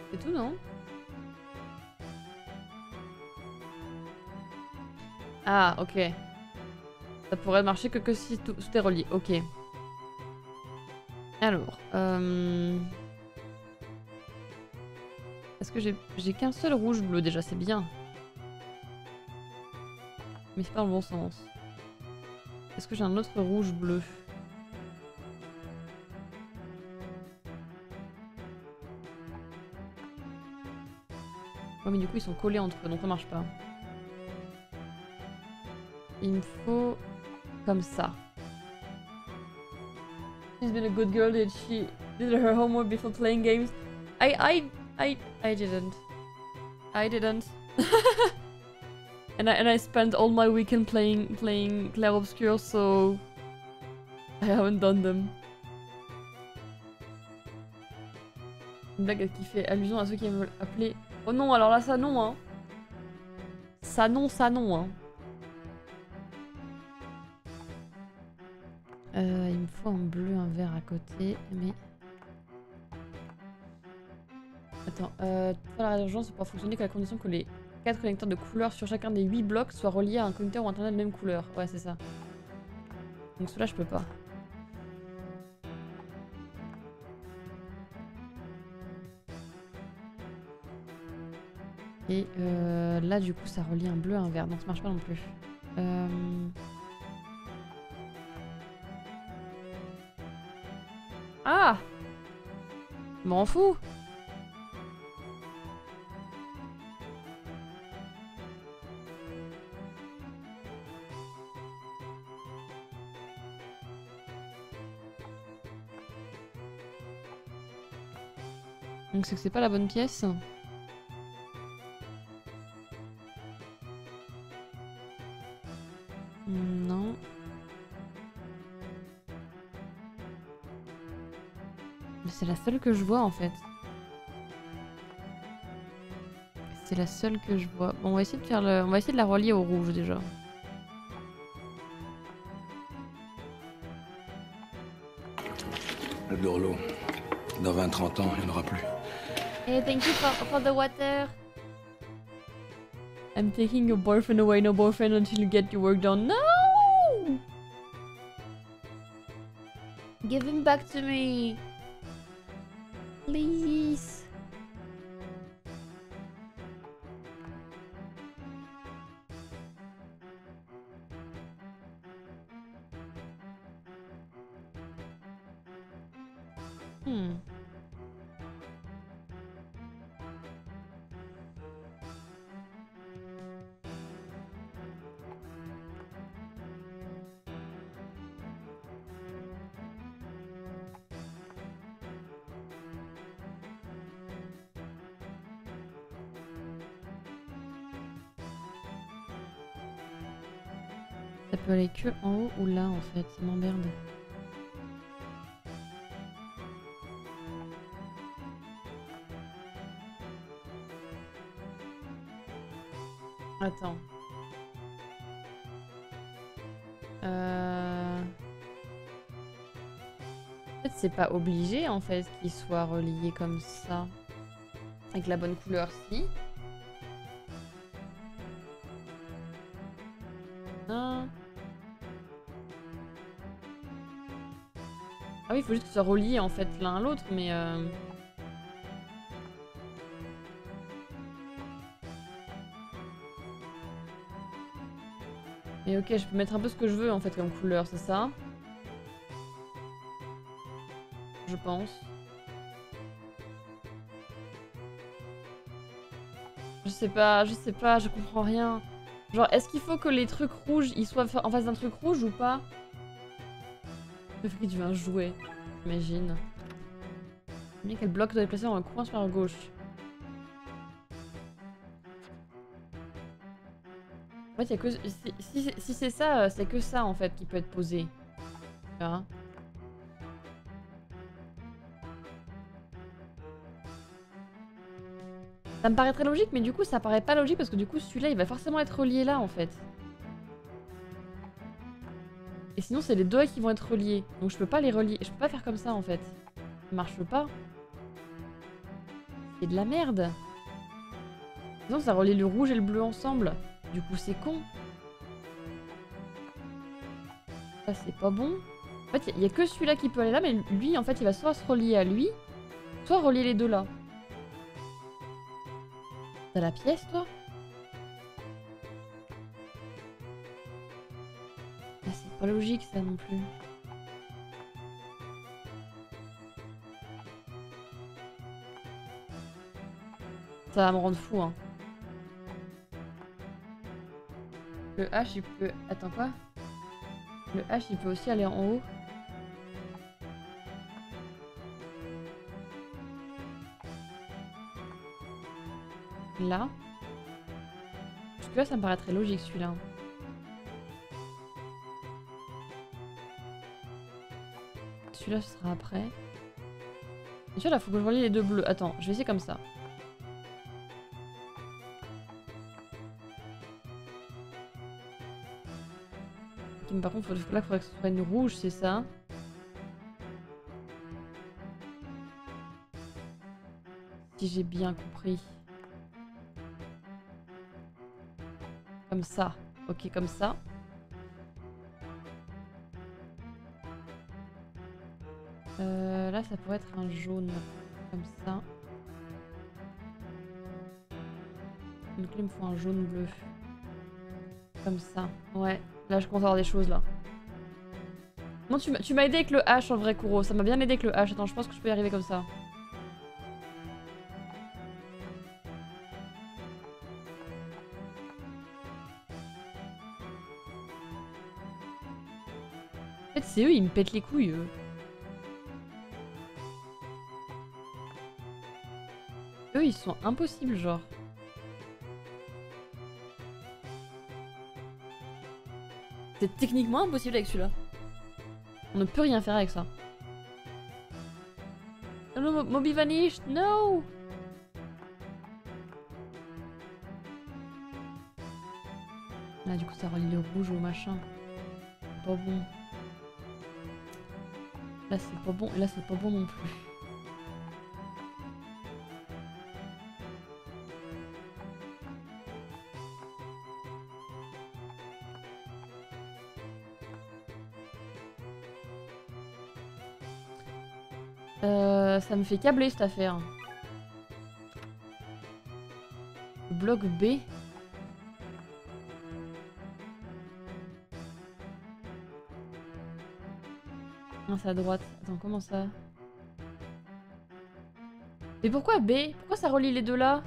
C'est tout, non? Ah, ok. Ça pourrait marcher que si tout est relié. Ok. Alors, est-ce que j'ai qu'un seul rouge bleu déjà, c'est bien. Mais c'est pas dans le bon sens. Est-ce que j'ai un autre rouge bleu? Ouais mais du coup ils sont collés entre eux donc ça marche pas. Il me faut comme ça. She's been a good girl. Did she did her homework before playing games? I didn't. I didn't. and I spent all my weekend playing Clair Obscur, so I haven't done them. Une blague qui fait allusion à ceux qui veulent appeler. Oh non, alors là ça non hein. Ça non hein. Il me faut un bleu, un vert à côté, mais... Attends, la résurgence pourra fonctionner qu'à la condition que les 4 connecteurs de couleurs sur chacun des 8 blocs soient reliés à un connecteur ou internet de même couleur. Ouais, c'est ça. Donc cela je peux pas. Et là du coup ça relie un bleu à un vert, donc ça marche pas non plus. Ah! Je m'en fous! Donc c'est que c'est pas la bonne pièce? Non. Mais c'est la seule que je vois en fait. C'est la seule que je vois. Bon, on va essayer de faire le... On va essayer de la relier au rouge déjà. Le Dorlo. Dans 20-30 ans, il n'y en aura plus. Hey, thank you for the water. I'm taking your boyfriend away. No boyfriend until you get your work done. No! Give him back to me. Please. Ça peut aller que en haut ou là en fait, ça m'emmerde. Attends. En fait, c'est pas obligé en fait qu'il soit relié comme ça. Avec la bonne couleur, si. Ah oui, il faut juste que ce soit relié en fait l'un à l'autre, mais Mais ok, je peux mettre un peu ce que je veux en fait comme couleur, c'est ça? Je pense. Je sais pas, je comprends rien. Genre, est-ce qu'il faut que les trucs rouges, ils soient en face d'un truc rouge ou pas? Le fric, tu veux un jouet, j'imagine. Mais quel bloc doit être placé dans le coin supérieur gauche? En fait, y a que... si c'est ça, c'est que ça en fait qui peut être posé. Hein? Ça me paraît très logique, mais du coup ça paraît pas logique parce que du coup celui-là il va forcément être relié là en fait. Et sinon c'est les deux qui vont être reliés. Donc je peux pas les relier, je peux pas faire comme ça en fait. Ça marche pas. C'est de la merde. Sinon ça relie le rouge et le bleu ensemble. Du coup c'est con. Ça, c'est pas bon. En fait, il y a que celui-là qui peut aller là, mais lui, en fait, il va soit se relier à lui, soit relier les deux là. T'as la pièce, toi? Ah, c'est pas logique, ça, non plus. Ça va me rendre fou, hein. Le H, il peut... Attends, quoi? Le H, il peut aussi aller en haut. Là. Parce que là, ça me paraît très logique, celui-là. Celui-là, ce sera après. Et celui-là, faut que je relie les deux bleus. Attends, je vais essayer comme ça. Ok, mais par contre, là, il faudrait que ce soit une rouge, c'est ça? Si j'ai bien compris. Comme ça. Ok, comme ça. Là, ça pourrait être un jaune. Comme ça. Donc là, il me faut un jaune bleu. Comme ça. Ouais. Là, je commence à avoir des choses, là. Non, tu m'as aidé avec le H, en vrai, Kuro. Ça m'a bien aidé avec le H. Attends, je pense que je peux y arriver comme ça. En fait, c'est eux, ils me pètent les couilles, eux. Eux, ils sont impossibles, genre. C'est techniquement impossible avec celui-là. On ne peut rien faire avec ça. Oh non, Moby vanished, no! Là, du coup, ça relie le rouge au machin. C'est pas bon. Là, c'est pas bon. Et là, c'est pas bon non plus. Ça me fait câbler cette affaire. Le bloc B. Non, c'est à droite. Attends, comment ça? Mais pourquoi B? Pourquoi ça relie les deux là?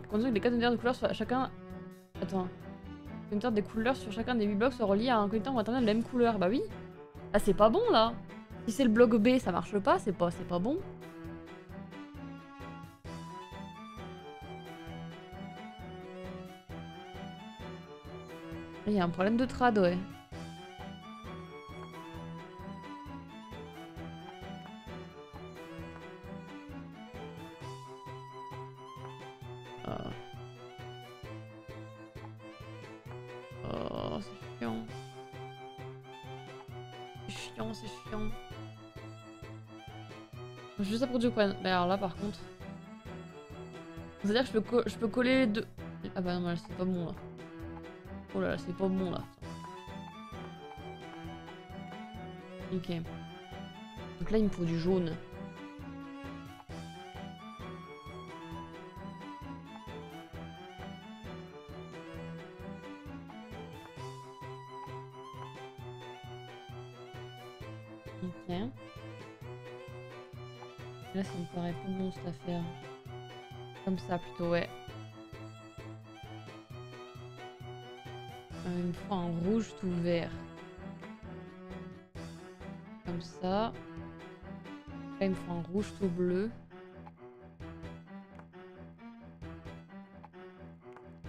Conduisant que les conteneurs de couleurs sur chacun... Attends. Conteneurs des couleurs sur chacun des 8 blocs sont reliés à un conteneur matériel de la même couleur. Bah oui. Ah, c'est pas bon là. Si c'est le bloc B, ça marche pas. C'est pas bon. Il y a un problème de trad, ouais. Oh, c'est chiant. C'est chiant. Juste ça pour du coin. Mais alors là, par contre... C'est-à-dire que je peux coller les deux... Ah bah non, là, c'est pas bon, là. Oh là là, c'est pas bon, là. Ok. Donc là, il me faut du jaune. Ok. Là, ça me paraît pas bon, cette affaire. Comme ça, plutôt, ouais. Il me faut un rouge tout vert. Comme ça. Là, il me faut un rouge tout bleu.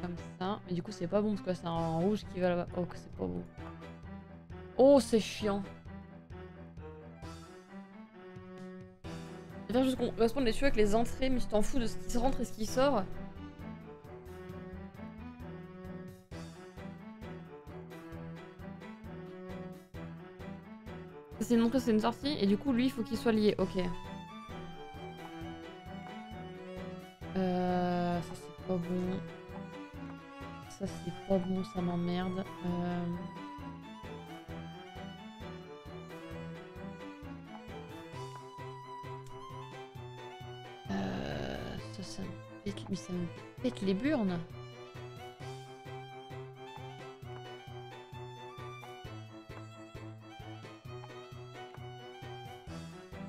Comme ça. Mais du coup, c'est pas bon parce que c'est un rouge qui va là-bas. Oh, que c'est pas bon. Oh, c'est chiant. Je vais faire juste qu'on corresponde les tuyaux avec les entrées, mais tu t'en fous de ce qui rentre et ce qui sort. C'est une entrée, c'est une sortie, et du coup, lui, il faut qu'il soit lié. Ok. pas bon. Ça c'est pas bon, ça m'emmerde. Ça me pète, mais ça me pète les burnes.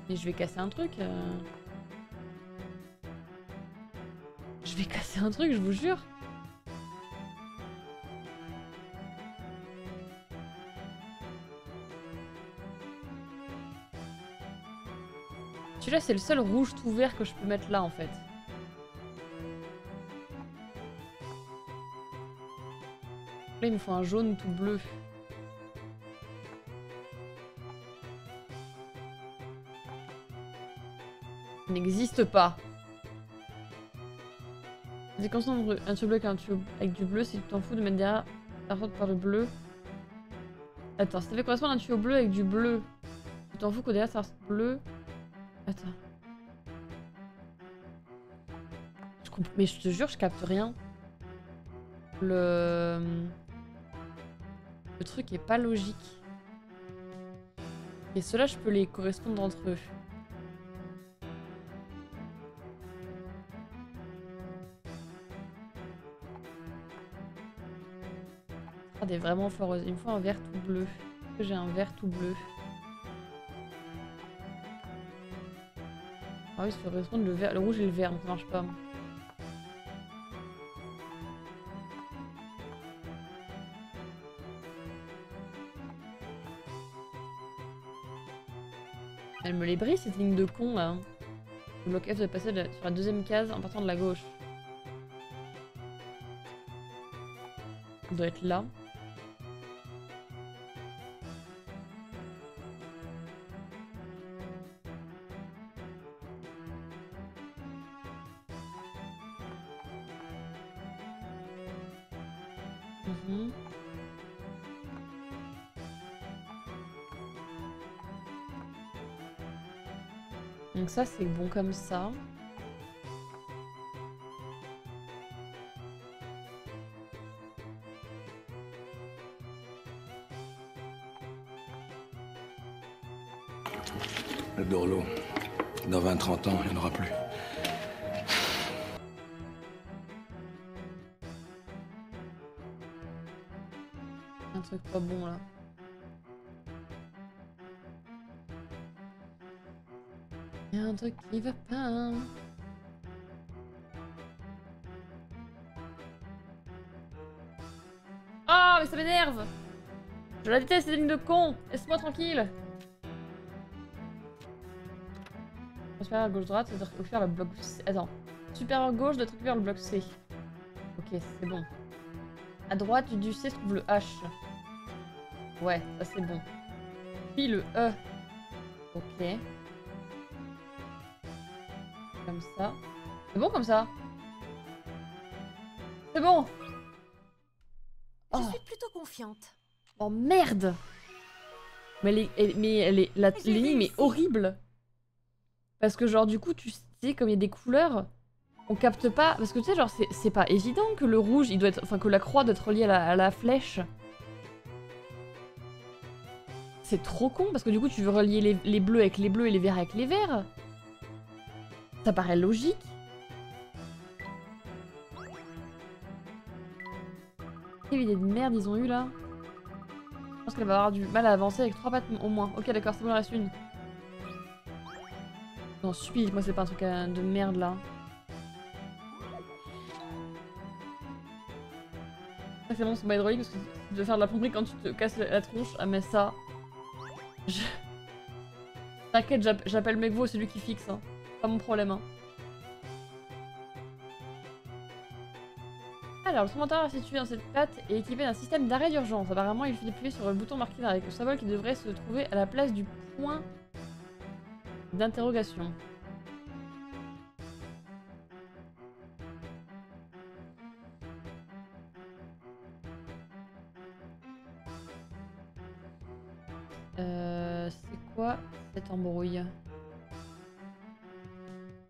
Mais je vais casser un truc. Je vais casser un truc, je vous jure. Celui-là, c'est le seul rouge tout vert que je peux mettre là, en fait. Là, il me faut un jaune tout bleu. Ça n'existe pas. C'est constant un tube bleu avec un tube avec du bleu, si tu t'en fous de mettre derrière la route par le bleu. Attends, ça fait correspondre à un tuyau bleu avec du bleu. Tu t'en fous que derrière ça reste bleu. Attends. Mais je te jure, je capte rien. Le truc est pas logique. Et ceux-là, je peux les correspondre entre eux. Ah, des vraiment foreuses. Il me faut un vert tout bleu. Est-ce que j'ai un vert tout bleu? Ah oui, ça peut correspondre le rouge et le vert, donc ça marche pas. Elle me les brise cette ligne de con là. Le bloc F doit passer sur la deuxième case en partant de la gauche. Il doit être là. Donc ça c'est bon comme ça. Le Dorlo. Dans 20-30 ans, il n'y en aura plus. Un truc pas bon là. Il y a un truc qui va pas. Oh mais ça m'énerve. Je la déteste cette ligne de con. Laisse-moi tranquille. Supérieur gauche-droite, c'est de récupérer le bloc C. Attends. Supérieur gauche doit récupérer le bloc C. Ok, c'est bon. À droite du C se trouve le H. Ouais, ça c'est bon. Puis le E. Ok. Comme ça. C'est bon comme ça? C'est bon! Je suis plutôt confiante. Oh merde! Mais l'énigme est horrible! Parce que genre du coup, tu sais, comme il y a des couleurs, on capte pas... Parce que tu sais, genre, c'est pas évident que le rouge, il doit être... Enfin, que la croix doit être reliée à la flèche. C'est trop con, parce que du coup, tu veux relier les bleus avec les bleus et les verts avec les verts. Ça paraît logique. Quelle idée de merde ils ont eu là. Je pense qu'elle va avoir du mal à avancer avec 3 pattes au moins. Ok d'accord, c'est bon, il en reste une. Non, stupide, moi c'est pas un truc de merde là. C'est bon, c'est pas hydraulique parce que tu dois faire de la plomberie quand tu te casses la tronche. Ah mais ça... T'inquiète, j'appelle Megvo, c'est lui qui fixe. Hein. Pas mon problème. Hein. Alors, le tremblement situé dans cette patte est équipé d'un système d'arrêt d'urgence. Apparemment, il faut appuyer sur le bouton marqué d'arrêt, le symbole qui devrait se trouver à la place du point d'interrogation. C'est quoi cette embrouille?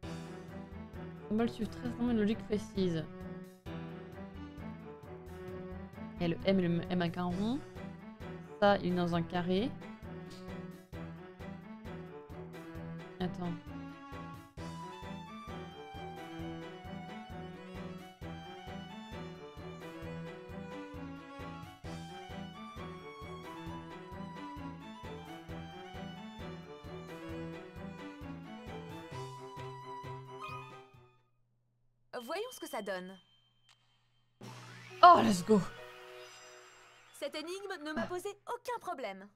Le symbole suit très certainement une logique précise. Et le M avec un rond. Ça, il est dans un carré. Attends. Voyons ce que ça donne. Oh, let's go! Cette énigme ne m'a posé aucun problème.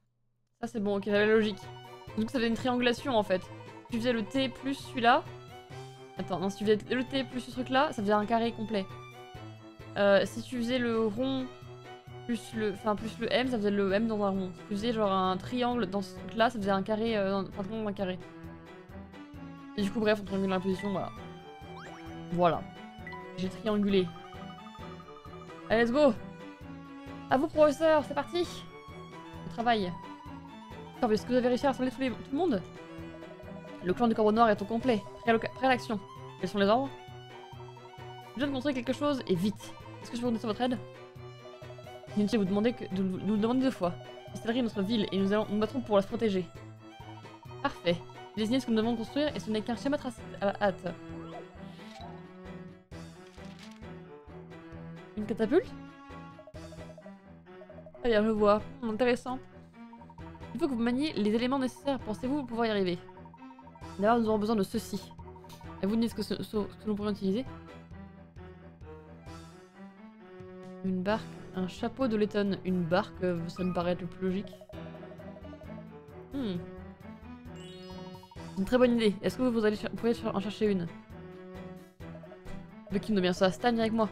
Ça c'est bon, ok, j'avais la logique. Donc ça faisait une triangulation en fait. Si tu faisais le T plus celui-là... Attends, non, si tu faisais le T plus ce truc-là, ça faisait un carré complet. Si tu faisais le rond plus le M, ça faisait le M dans un rond. Si tu faisais genre un triangle dans ce truc-là, ça faisait un carré, dans un carré. Et du coup, bref, on triangule la position, voilà. Voilà. J'ai triangulé. Allez, let's go! À vous, professeur, c'est parti! Au travail. Alors, est-ce que vous avez réussi à rassembler tout le monde? Le clan du Corbeau Noir est au complet. Prêt à l'action. Quels sont les ordres? Je viens de construire quelque chose, et vite. Est-ce que je peux vous donner votre aide? Inutile de nous demander 2 fois. Cristallerie est notre ville, et nous battrons pour la protéger. Parfait. Désignez ce que nous devons construire, et ce n'est qu'un schéma tracé à la hâte. Une catapulte? Ah bien, je vois. Intéressant. Il faut que vous maniez les éléments nécessaires. Pensez-vous pouvoir y arriver? D'abord, nous aurons besoin de ceci. Et vous dites ce que nous pourrions utiliser? Une barque, un chapeau de Letton. Une barque, ça me paraît être le plus logique. Une très bonne idée. Est-ce que vous pourriez en chercher une? De qui me bien ça? Stan, viens avec moi.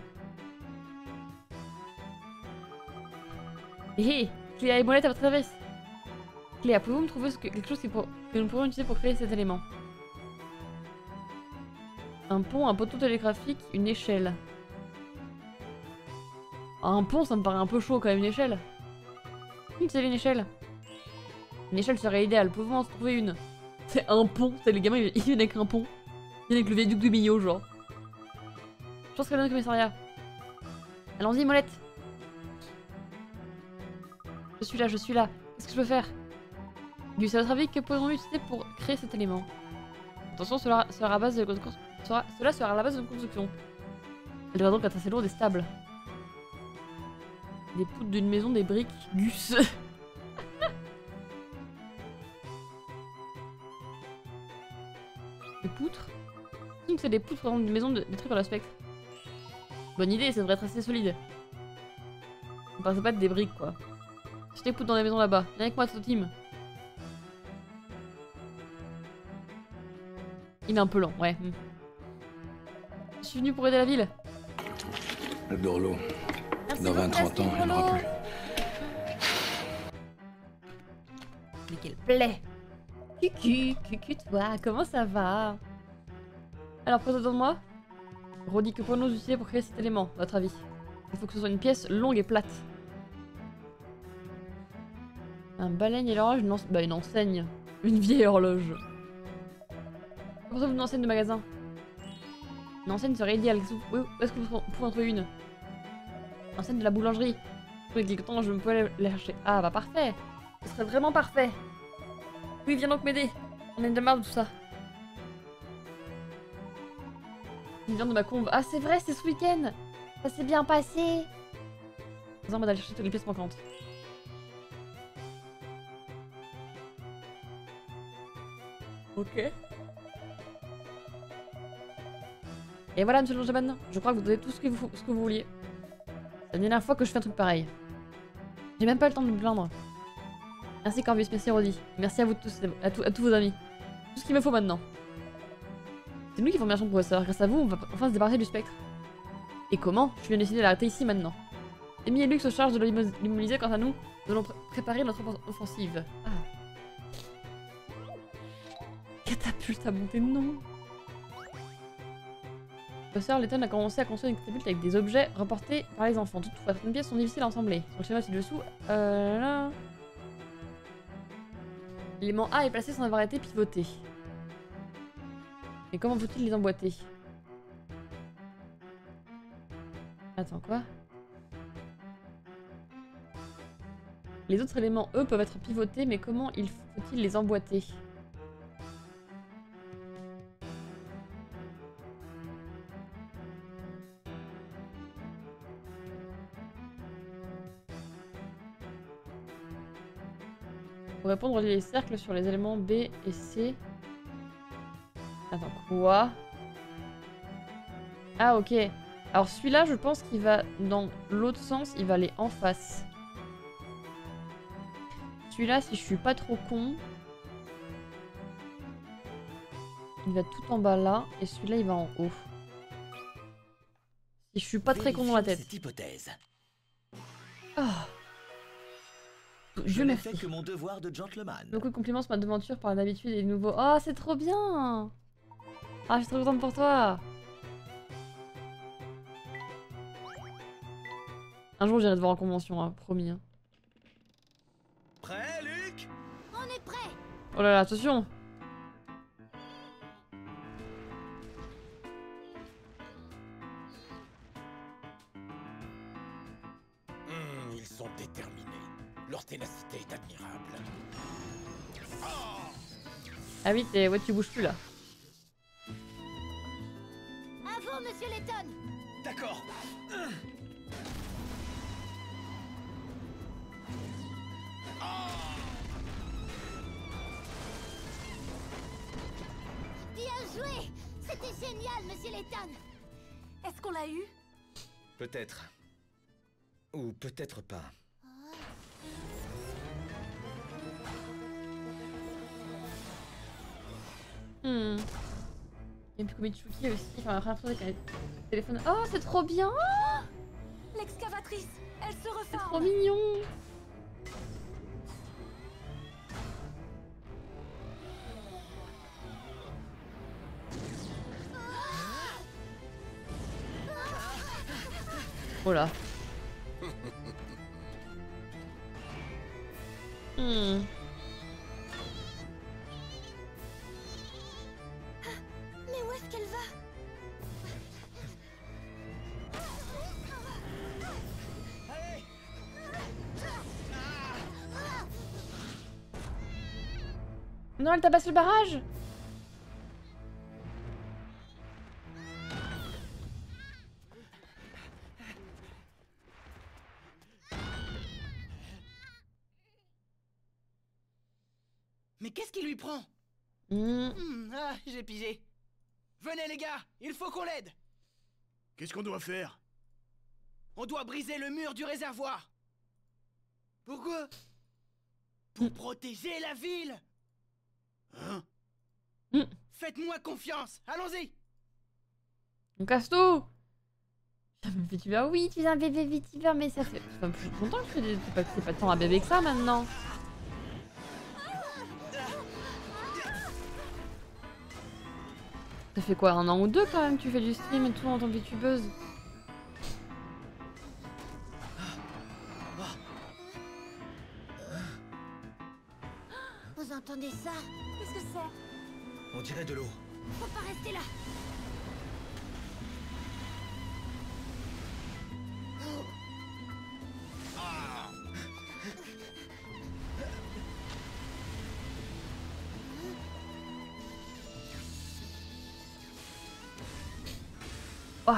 Hé, Cléa et Molette à votre service. Cléa, pouvez-vous me trouver quelque chose que nous pourrions utiliser pour créer cet élément? Un pont, un poteau télégraphique, une échelle. Un pont, ça me paraît un peu chaud quand même, une échelle. Utiliser une échelle. Une échelle serait idéale, pouvez-vous en trouver une? C'est un pont, c'est les gamins, ils viennent avec un pont. Ils viennent avec le viaduc de Millau, genre. Je pense qu'elle vient au commissariat. Allons-y, Molette. Je suis là. Qu'est-ce que je peux faire? Gus, à votre avis, que pourrions-nous utiliser pour créer cet élément? Attention, cela sera la base de une construction. Elle devra donc être assez lourde et stable. Des poutres d'une maison, des briques. Gus. Des poutres? C'est des poutres d'une maison détruite par le spectre. Bonne idée, ça devrait être assez solide. Ça paraissait pas être des briques, quoi. Je t'écoute dans la maison là-bas. Viens avec moi, ce team. Il est un peu lent, ouais. Je suis venu pour aider la ville. Le Dorlo. Merci Dans 20-30 ans, il n'y en aura plus. Mais quelle plaie! Cucu, toi, comment ça va? Alors, présente-moi. Roddy, que pourrions-nous utiliser pour créer cet élément, à votre avis? Il faut que ce soit une pièce longue et plate. Un balai et l'horloge, une enseigne. Une vieille horloge. Pensez-vous une enseigne de magasin? Une enseigne serait idéale. Où est-ce que vous pouvez en trouver une? Enseigne de la boulangerie. Tous les quelques temps, je peux aller la chercher. Ah bah parfait. Ce serait vraiment parfait. Oui, viens donc m'aider. On est de marre de tout ça. Il vient de ma combe. Ah c'est vrai, c'est ce week-end. Ça s'est bien passé. On va aller chercher toutes les pièces manquantes. Ok. Et voilà, monsieur le gentleman, je crois que vous avez tout ce que vous vouliez. C'est la dernière fois que je fais un truc pareil. J'ai même pas le temps de me plaindre. Merci Corvus, merci Roddy. Merci à vous tous, à tous vos amis. Tout ce qu'il me faut maintenant. C'est nous qui formons le professeur. Grâce à vous, on va enfin se débarrasser du spectre. Et comment? Je viens décider de l'arrêter ici maintenant. Amy et Luke se chargent de l'immobiliser. Quant à nous, nous allons préparer notre offensive. Ah. Catapulte à monter, non. Le professeur Letton a commencé à construire une catapulte avec des objets rapportés par les enfants. Toutefois, certaines pièces sont difficiles à assembler. Sur le schéma ci-dessous, là. L'élément A est placé sans avoir été pivoté. Et comment faut-il les emboîter? Attends, quoi? Les autres éléments, eux, peuvent être pivotés, mais comment faut-il les emboîter? Pour répondre, relier les cercles sur les éléments B et C. Attends, quoi? Ah, ok. Alors celui-là, je pense qu'il va dans l'autre sens, il va aller en face. Celui-là, si je suis pas trop con, il va tout en bas là, et celui-là, il va en haut. Si je suis pas très con dans la tête. Cette hypothèse. Ah. Je n'ai fait que mon devoir de gentleman. Beaucoup de compliments sur ma devanture par d'habitude et de nouveau. Oh, c'est trop bien! Ah, je suis trop contente pour toi! Un jour, j'irai te voir en convention, hein, promis. Hein. Prêt, Luc? On est prêt. Oh là là, attention! Ils sont déterminés. Leur ténacité est admirable. Ah oui, ouais, tu bouges plus là. À vous, monsieur Letton. D'accord. Bien joué. C'était génial, monsieur Letton. Est-ce qu'on l'a eu? Peut-être. Ou peut-être pas. Hmm. Il y a plus Mitsuki aussi, enfin rien avec un téléphone. Oh, c'est trop bien! L'excavatrice, elle se C'est reforme. trop mignon! Oh là. Hmm. Mais où est-ce qu'elle va? Non, elle tabasse le barrage! Mais qu'est-ce qui lui prend? Ah, j'ai pigé. Venez les gars, il faut qu'on l'aide. Qu'est-ce qu'on doit faire? On doit briser le mur du réservoir. Pourquoi? Pour protéger la ville. Hein? Faites-moi confiance, allons-y. On casse tout! VTuber, oui, tu es un bébé VTuber, mais ça fait. Enfin, je suis content que c'est pas tant un bébé que ça maintenant. Ça fait quoi, 1 an ou 2 quand même, tu fais du stream et tout en tant que VTubeuse? Vous entendez ça? Qu'est-ce que c'est? On dirait de l'eau. Faut pas rester là. Oh.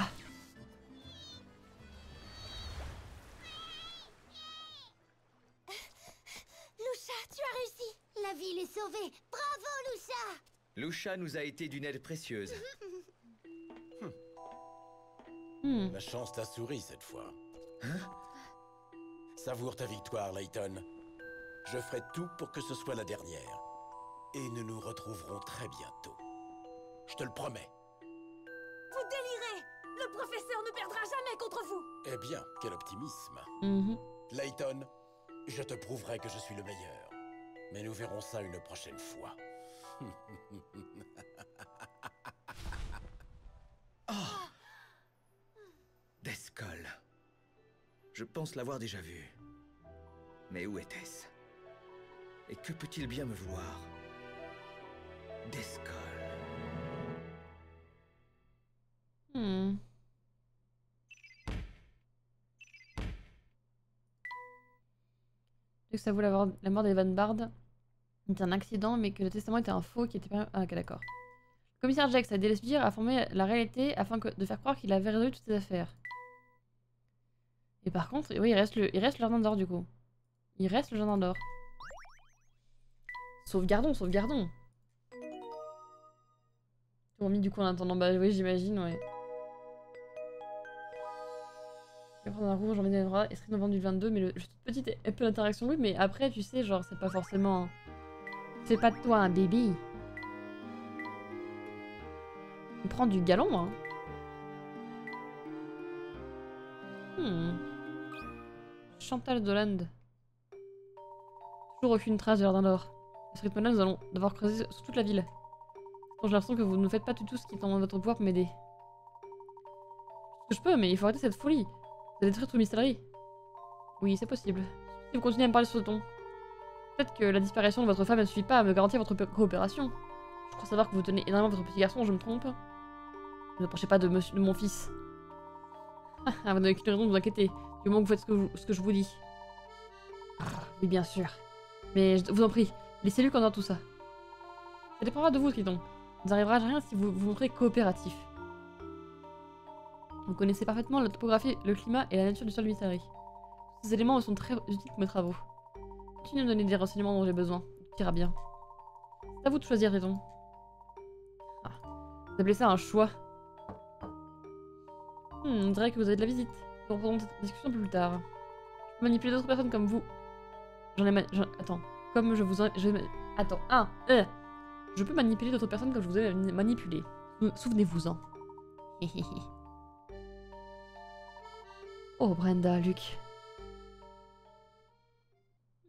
Lucia, tu as réussi. La ville est sauvée. Bravo, Lucia. Lucia nous a été d'une aide précieuse. La chance t'a souri cette fois. Savoure ta victoire, Layton. Je ferai tout pour que ce soit la dernière. Et nous nous retrouverons très bientôt. Je te le promets. Vous délirez! Le professeur ne perdra jamais contre vous! Eh bien, quel optimisme. Layton, je te prouverai que je suis le meilleur. Mais nous verrons ça une prochaine fois. Descol. Je pense l'avoir déjà vu. Mais où était-ce? Et que peut-il bien me vouloir? Descol. que ça voulait avoir la mort d'Evan Bard était un accident, mais que le testament était un faux qui était pas... Ah, ok, d'accord. Le commissaire Jax a aidé les sbires à former la réalité afin de faire croire qu'il avait résolu toutes ses affaires. Et par contre, oui, il reste le jardin d'or du coup. Il reste le jardin d'or. Sauvegardons, sauvegardons. Remis du coup en attendant, bah oui, j'imagine, ouais. Je vais prendre un rouge, j'en viendra, et serait novembre du 22, mais toute petite et peu d'interaction, oui, mais après, tu sais, genre, c'est pas forcément... C'est pas de toi un bébé. On prend du galon, hein. Chantal Doland. Toujours aucune trace de jardin d'or. À ce rythme-là, nous allons devoir creuser sur toute la ville. J'ai l'impression que vous ne faites pas du tout ce qui est en votre pouvoir pour m'aider. Je peux, mais il faut arrêter cette folie. Ça détruire toute mystérie. Oui, c'est possible. Si vous continuez à me parler sur ce ton. Peut-être que la disparition de votre femme ne suffit pas à me garantir votre coopération. Je crois savoir que vous tenez énormément votre petit garçon, je me trompe. Ne approchez pas de mon fils. Ah, vous n'avez aucune raison de vous inquiéter. Du moment que vous faites ce que je vous dis. Oui, bien sûr. Mais je vous en prie, laissez-lui qu'on tout ça. Ça dépendra de vous, Triton. Vous n'arriverez à rien si vous vous montrez coopératif. Vous connaissez parfaitement la topographie, le climat et la nature du sol de Mystery. Ces éléments sont très utiles pour mes travaux. Continuez de me donner des renseignements dont j'ai besoin. Tout ira bien. C'est à vous de choisir, Triton. Ah, vous appelez ça un choix. On dirait que vous avez de la visite. Nous reprendrons cette discussion plus tard. Je peux manipuler d'autres personnes comme vous. Attends. Comme je vous en... Attends. Je peux manipuler d'autres personnes comme je vous ai manipulé. Souvenez-vous-en. Oh, Brenda, Luc.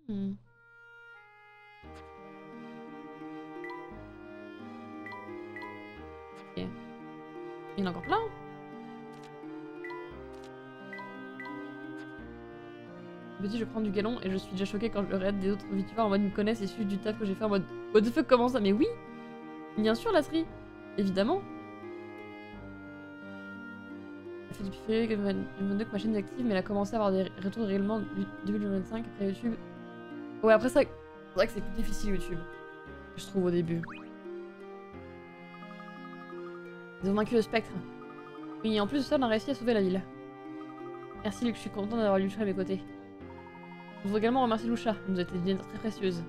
Ok. Il y en a encore plein. Je me dis, je prends du galon et je suis déjà choquée quand je le raid des autres VTubers en mode ils me connaissent et suivent du taf que j'ai fait en mode what the fuck, comment ça? Mais oui! Bien sûr, Lasserie! Évidemment! Elle fait depuis février 2022 que ma chaîne est active, mais elle a commencé à avoir des retours réellement du début 2025 après YouTube. Ouais, après ça, c'est vrai que c'est plus difficile YouTube, je trouve au début. Ils ont vaincu le spectre. Oui, en plus de ça, on a réussi à sauver la ville. Merci Luc, je suis content d'avoir Lucha à mes côtés. Je voudrais également remercier Lucha, elle nous a été d'une aide très précieuse.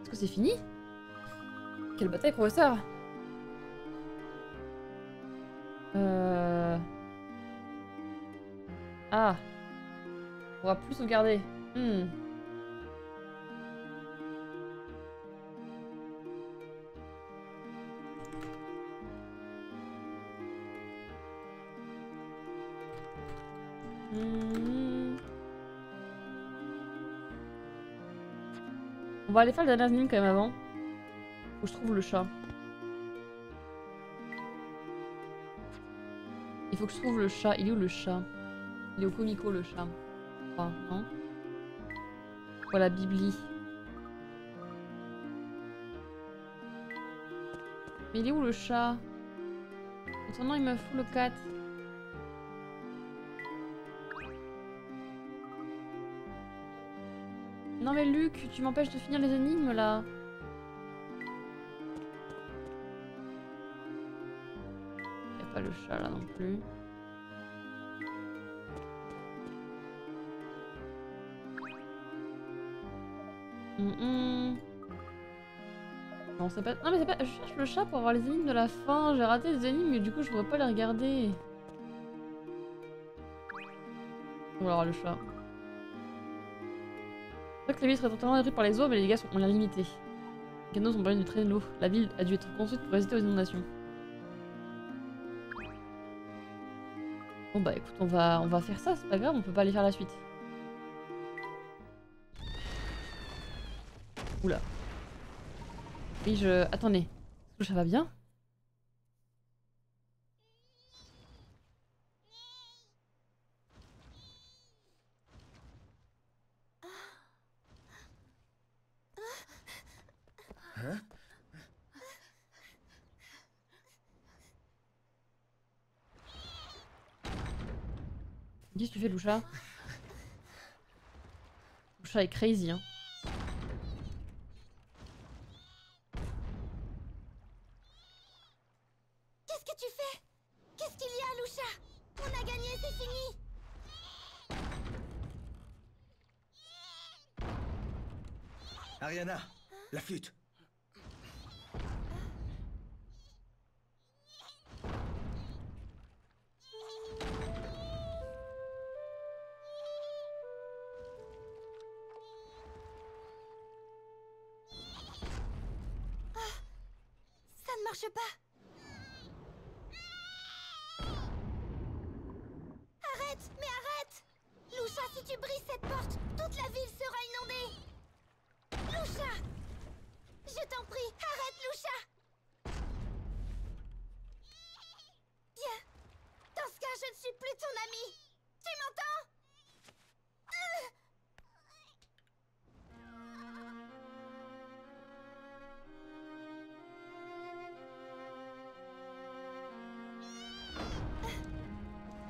Est-ce que c'est fini? Quelle bataille, professeur? Ah. On va plus sauvegarder. On va aller faire le dernier énigme quand même avant. Où je trouve le chat. Il faut que je trouve le chat. Il est où le chat? Il est au Comico le chat. Enfin, non. Voilà, Bibli. Mais il est où le chat? Maintenant il me fout le 4. Non mais Luc, tu m'empêches de finir les énigmes là. Y'a pas le chat là non plus. Non c'est pas... Non mais c'est pas... Je cherche le chat pour avoir les énigmes de la fin. J'ai raté les énigmes mais du coup je pourrais pas les regarder. On va avoir le chat. C'est vrai que la ville serait totalement détruite par les eaux, mais les dégâts on l'a limité. Les canaux sont permis de traîner de l'eau. La ville a dû être construite pour résister aux inondations. Bon bah écoute, on va faire ça, c'est pas grave, on peut pas aller faire la suite. Oula. Oui, attendez. Est-ce que ça va bien? Hein? Qu'est-ce que tu fais, Loucha? Loucha est crazy, hein. Qu'est-ce que tu fais? Qu'est-ce qu'il y a, Loucha? On a gagné, c'est fini. Ariana, la flûte. Ça ne marche pas. Arrête, mais arrête! Loucha, si tu brises cette porte, toute la ville sera inondée. Loucha! Je t'en prie, arrête, Loucha! Bien. Dans ce cas, je ne suis plus ton ami. Tu m'entends?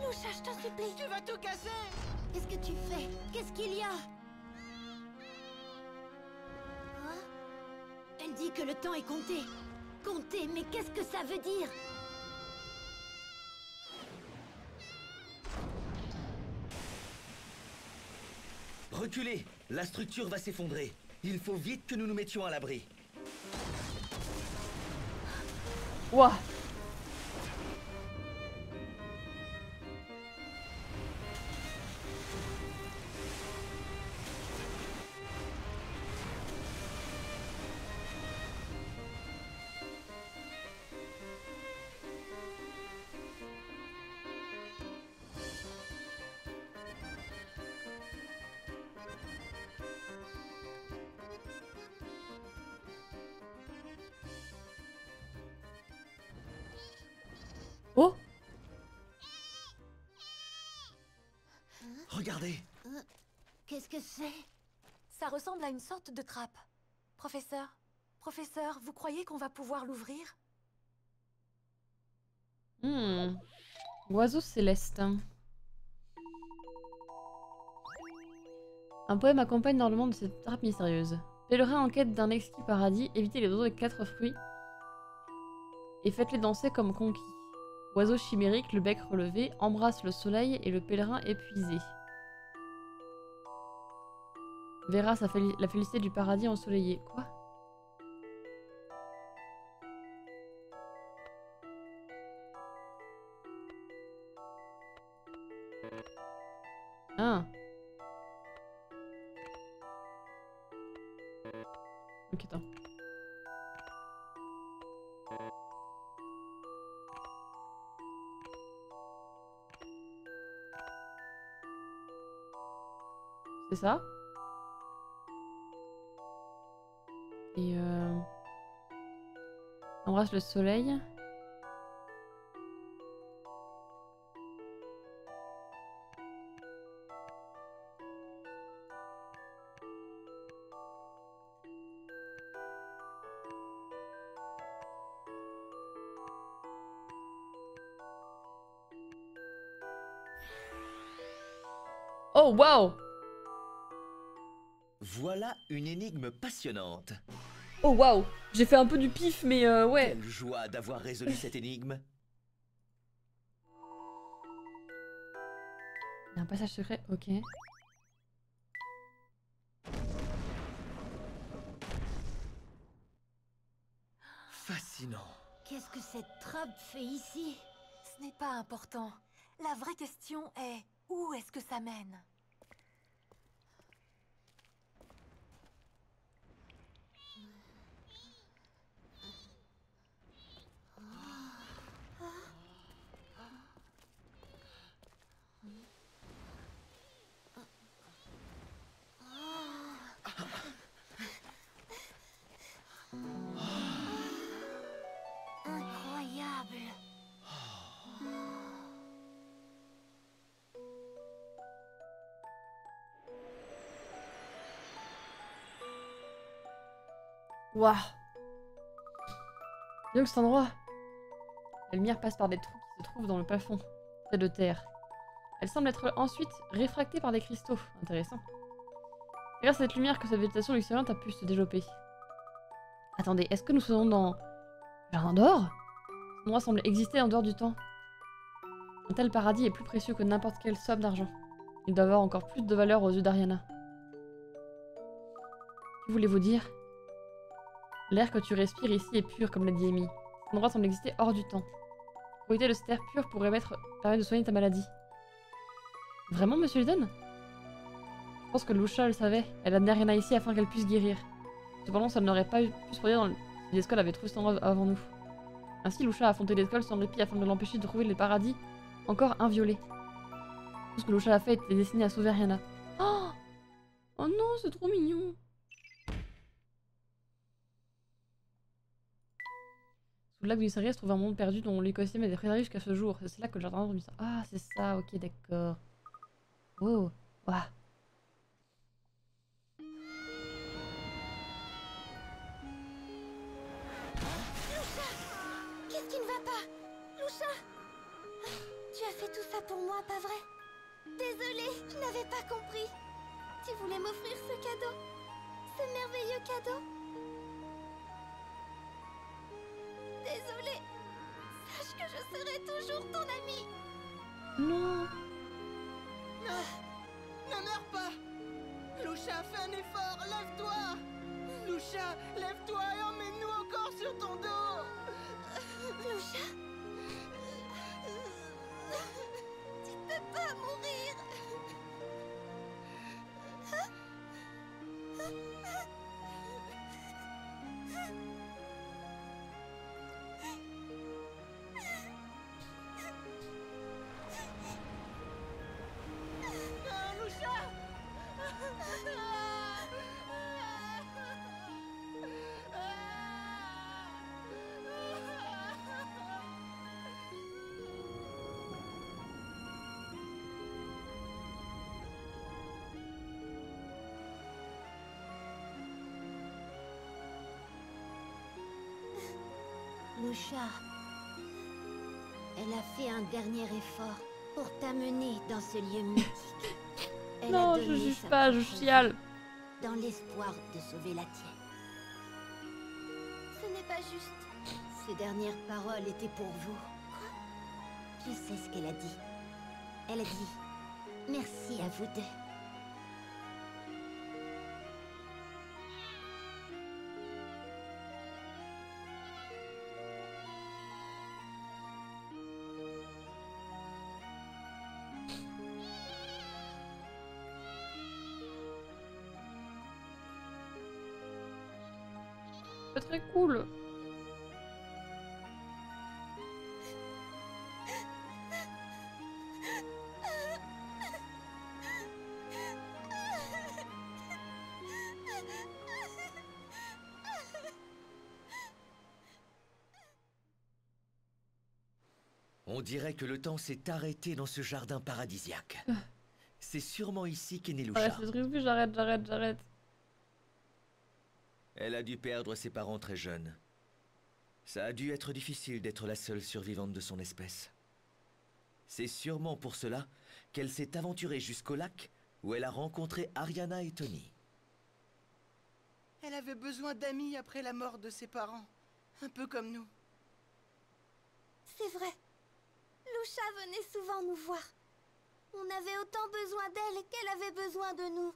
Loucha, je t'en supplie. Tu vas tout casser! Qu'est-ce que tu fais? Qu'est-ce qu'il y a? Hein? Elle dit que le temps est compté. Compté, mais qu'est-ce que ça veut dire? Reculez, la structure va s'effondrer. Il faut vite que nous nous mettions à l'abri. Ouah. Oh! Regardez. Qu'est-ce que c'est? Ça ressemble à une sorte de trappe. Professeur, vous croyez qu'on va pouvoir l'ouvrir? Oiseau céleste. Un poème accompagne dans le monde de cette trappe mystérieuse. Pèlerin en quête d'un exquis paradis, évitez les oiseaux et 4 fruits et faites-les danser comme conquis. Oiseau chimérique, le bec relevé, embrasse le soleil et le pèlerin épuisé. Verra la félicité du paradis ensoleillé. Quoi? Ah. Ok, attends. C'est ça? Et embrasse le soleil. Oh waouh! Voilà une énigme passionnante. Oh waouh! J'ai fait un peu du pif, mais ouais. Quelle joie d'avoir résolu cette énigme. Il y a un passage secret, ok. Fascinant. Qu'est-ce que cette trappe fait ici? Ce n'est pas important. La vraie question est, où est-ce que ça mène? Incroyable. Waouh! Bien que cet endroit. La lumière passe par des trous qui se trouvent dans le plafond. C'est de terre. Elle semble être ensuite réfractée par des cristaux. Intéressant. C'est grâce à cette lumière que cette végétation luxuriante a pu se développer. Attendez, est-ce que nous sommes dans... Jardin d'or? Cet endroit semble exister en dehors du temps. Un tel paradis est plus précieux que n'importe quelle somme d'argent. Il doit avoir encore plus de valeur aux yeux d'Ariana. Que voulez-vous dire? L'air que tu respires ici est pur, comme l'a dit Amy. Cet endroit semble exister hors du temps. Profiter de cet air pur pourrait permettre de soigner ta maladie. Vraiment, monsieur Eden? Je pense que Lucia le savait. Elle a amené Ariana ici afin qu'elle puisse guérir. Cependant, ça n'aurait pas pu se produire si l'école avait trouvé cet endroit avant nous. Ainsi, Lucia a affronté l'école sans répit afin de l'empêcher de trouver le paradis encore inviolé. Tout ce que Lucia a fait était destiné à sauver Ariana. Oh, oh non, c'est trop mignon. Sous le lac du Mystérieux se trouve un monde perdu dont l'écosystème a été préservé jusqu'à ce jour. C'est là que le jardin d'or... Ah, c'est ça, ok, d'accord. Oh, waouh. Qu'est-ce qui ne va pas? Lucia, tu as fait tout ça pour moi, pas vrai? Désolée, je n'avais pas compris. Tu voulais m'offrir ce cadeau? Ce merveilleux cadeau? Désolée. Sache que je serai toujours ton amie. Non. Non, ne meurs pas. Lucia, fais un effort, lève-toi. Lucia, lève-toi et emmène-nous encore sur ton dos. Lucia, tu ne peux pas mourir. Lucia, elle a fait un dernier effort pour t'amener dans ce lieu mythique. Elle Non, a je donné juge sa pas, je propre chiale. vie dans l'espoir de sauver la tienne. Ce n'est pas juste. Ces dernières paroles étaient pour vous. Quoi? Je sais ce qu'elle a dit. Elle a dit merci à vous deux. C'est très cool. On dirait que le temps s'est arrêté dans ce jardin paradisiaque. C'est sûrement ici qu'est née Lucia. Ouais, c'est triste, j'arrête. Elle a dû perdre ses parents très jeunes. Ça a dû être difficile d'être la seule survivante de son espèce. C'est sûrement pour cela qu'elle s'est aventurée jusqu'au lac où elle a rencontré Ariana et Tony. Elle avait besoin d'amis après la mort de ses parents. Un peu comme nous. C'est vrai. Lucia venait souvent nous voir. On avait autant besoin d'elle qu'elle avait besoin de nous.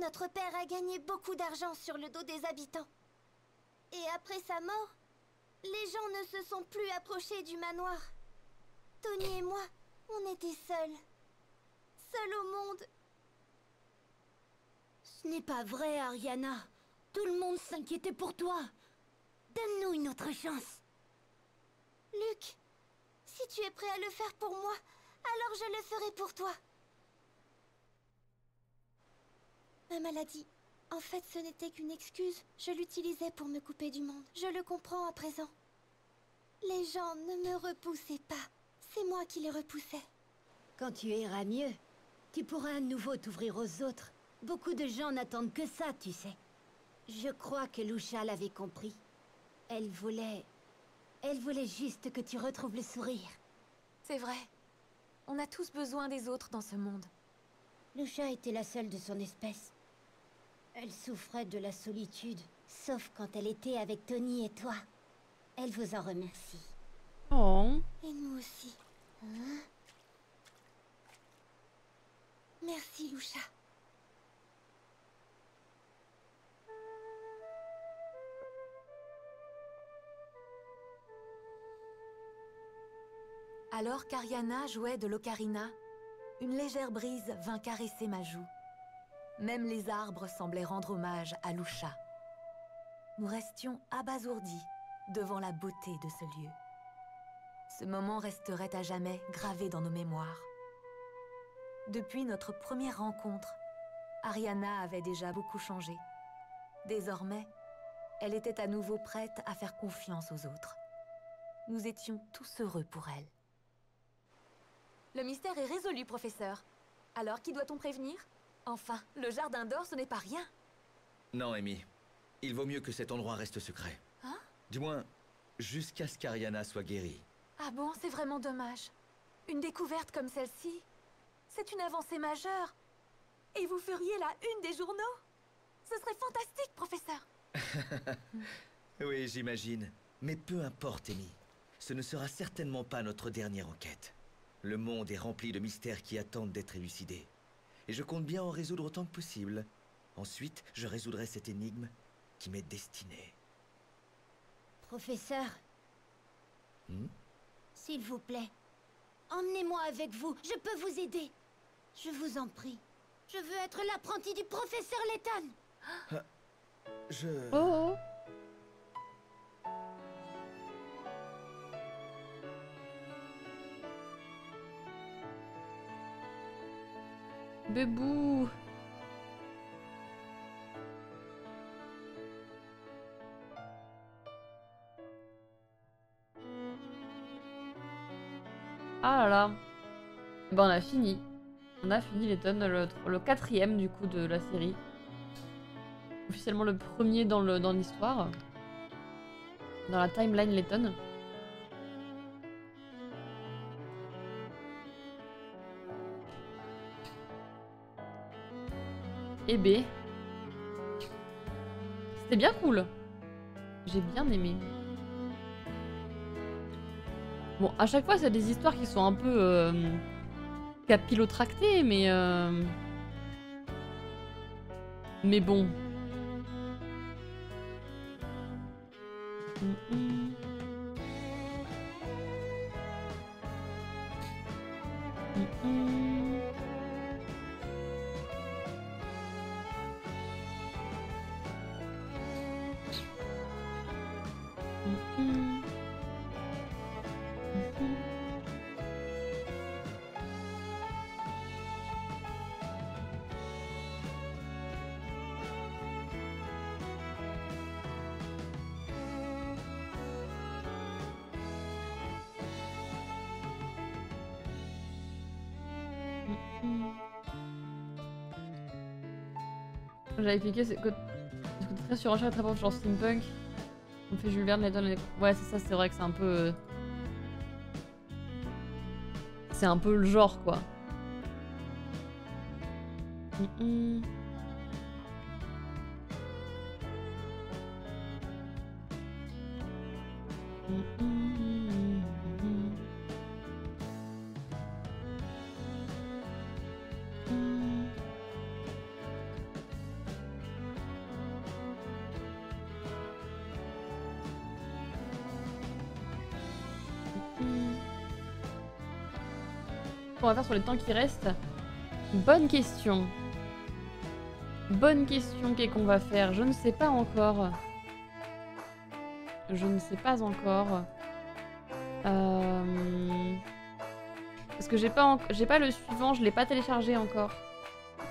Notre père a gagné beaucoup d'argent sur le dos des habitants. Et après sa mort, les gens ne se sont plus approchés du manoir. Tony et moi, on était seuls. Seuls au monde. Ce n'est pas vrai, Ariana. Tout le monde s'inquiétait pour toi. Donne-nous une autre chance. Luc, si tu es prêt à le faire pour moi, alors je le ferai pour toi. Ma maladie, en fait, ce n'était qu'une excuse. Je l'utilisais pour me couper du monde. Je le comprends à présent. Les gens ne me repoussaient pas. C'est moi qui les repoussais. Quand tu iras mieux, tu pourras à nouveau t'ouvrir aux autres. Beaucoup de gens n'attendent que ça, tu sais. Je crois que Lucia l'avait compris. Elle voulait juste que tu retrouves le sourire. C'est vrai. On a tous besoin des autres dans ce monde. Lucha était la seule de son espèce. Elle souffrait de la solitude, sauf quand elle était avec Tony et toi. Elle vous en remercie. Oh. Et nous aussi. Hein? Merci, Lucha. Alors qu'Ariana jouait de l'ocarina, une légère brise vint caresser ma joue. Même les arbres semblaient rendre hommage à Lucha. Nous restions abasourdis devant la beauté de ce lieu. Ce moment resterait à jamais gravé dans nos mémoires. Depuis notre première rencontre, Ariana avait déjà beaucoup changé. Désormais, elle était à nouveau prête à faire confiance aux autres. Nous étions tous heureux pour elle. Le mystère est résolu, professeur. Alors, qui doit-on prévenir? Enfin, le jardin d'or, ce n'est pas rien. Non, Amy. Il vaut mieux que cet endroit reste secret. Hein? Du moins, jusqu'à ce qu'Ariana soit guérie. Ah bon, c'est vraiment dommage. Une découverte comme celle-ci, c'est une avancée majeure. Et vous feriez la une des journaux? Ce serait fantastique, professeur. Oui, j'imagine. Mais peu importe, Amy. Ce ne sera certainement pas notre dernière enquête. Le monde est rempli de mystères qui attendent d'être élucidés. Et je compte bien en résoudre autant que possible. Ensuite, je résoudrai cette énigme qui m'est destinée. Professeur, Hmm? s'il vous plaît, emmenez-moi avec vous. Je peux vous aider. Je vous en prie. Je veux être l'apprenti du professeur Layton. Je... Oh. Bébou. Ah là là. Ben on a fini. On a fini Layton, le quatrième du coup de la série. Officiellement le premier dans l'histoire. Dans la timeline Layton. Et B. C'était bien cool. J'ai bien aimé. Bon, à chaque fois, c'est des histoires qui sont un peu capillotractées, mais bon. J'avais cliqué, c'est que très surenchère et très proche genre steampunk. On fait Jules Verne, Layton. Ouais, c'est ça, c'est vrai que c'est un peu. C'est un peu le genre quoi. On va faire sur les temps qui restent. Bonne question. Bonne question qu'est-ce qu'on va faire. Je ne sais pas encore. Je ne sais pas encore. Parce que j'ai pas le suivant, je l'ai pas téléchargé encore.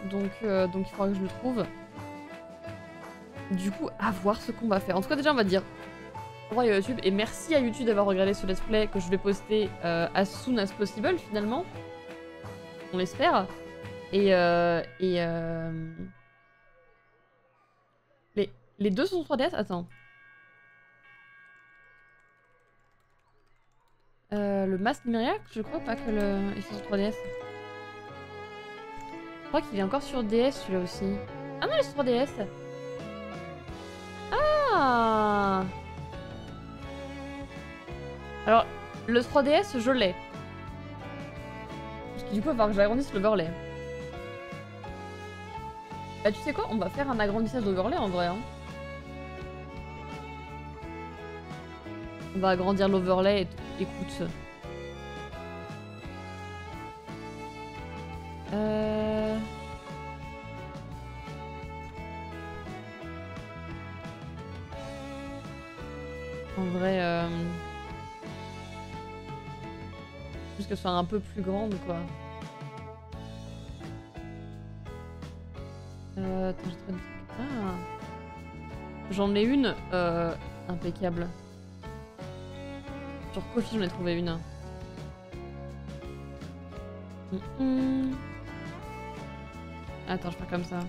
Donc il faudra que je le trouve. Du coup, à voir ce qu'on va faire. En tout cas, déjà, on va dire au revoir à YouTube. Et merci à YouTube d'avoir regardé ce let's play que je vais poster as soon as possible, finalement. On l'espère. Les deux sont 3DS. Attends. Le masque miracle, je crois pas que il est sur 3DS. Je crois qu'il est encore sur DS celui-là aussi. Ah non, il est sur 3DS. Ah. Alors, le 3DS, je l'ai. Parce que du coup, il va falloir que j'agrandisse l'overlay. Bah tu sais quoi, on va faire un agrandissage d'overlay en vrai. Hein. On va agrandir l'overlay et écoute. En vrai, juste qu'elle soit un peu plus grande quoi. Attends, j'ai trouvé une truc. Ah. J'en ai une impeccable. Sur Kofi, j'en ai trouvé une. Attends, je fais comme ça.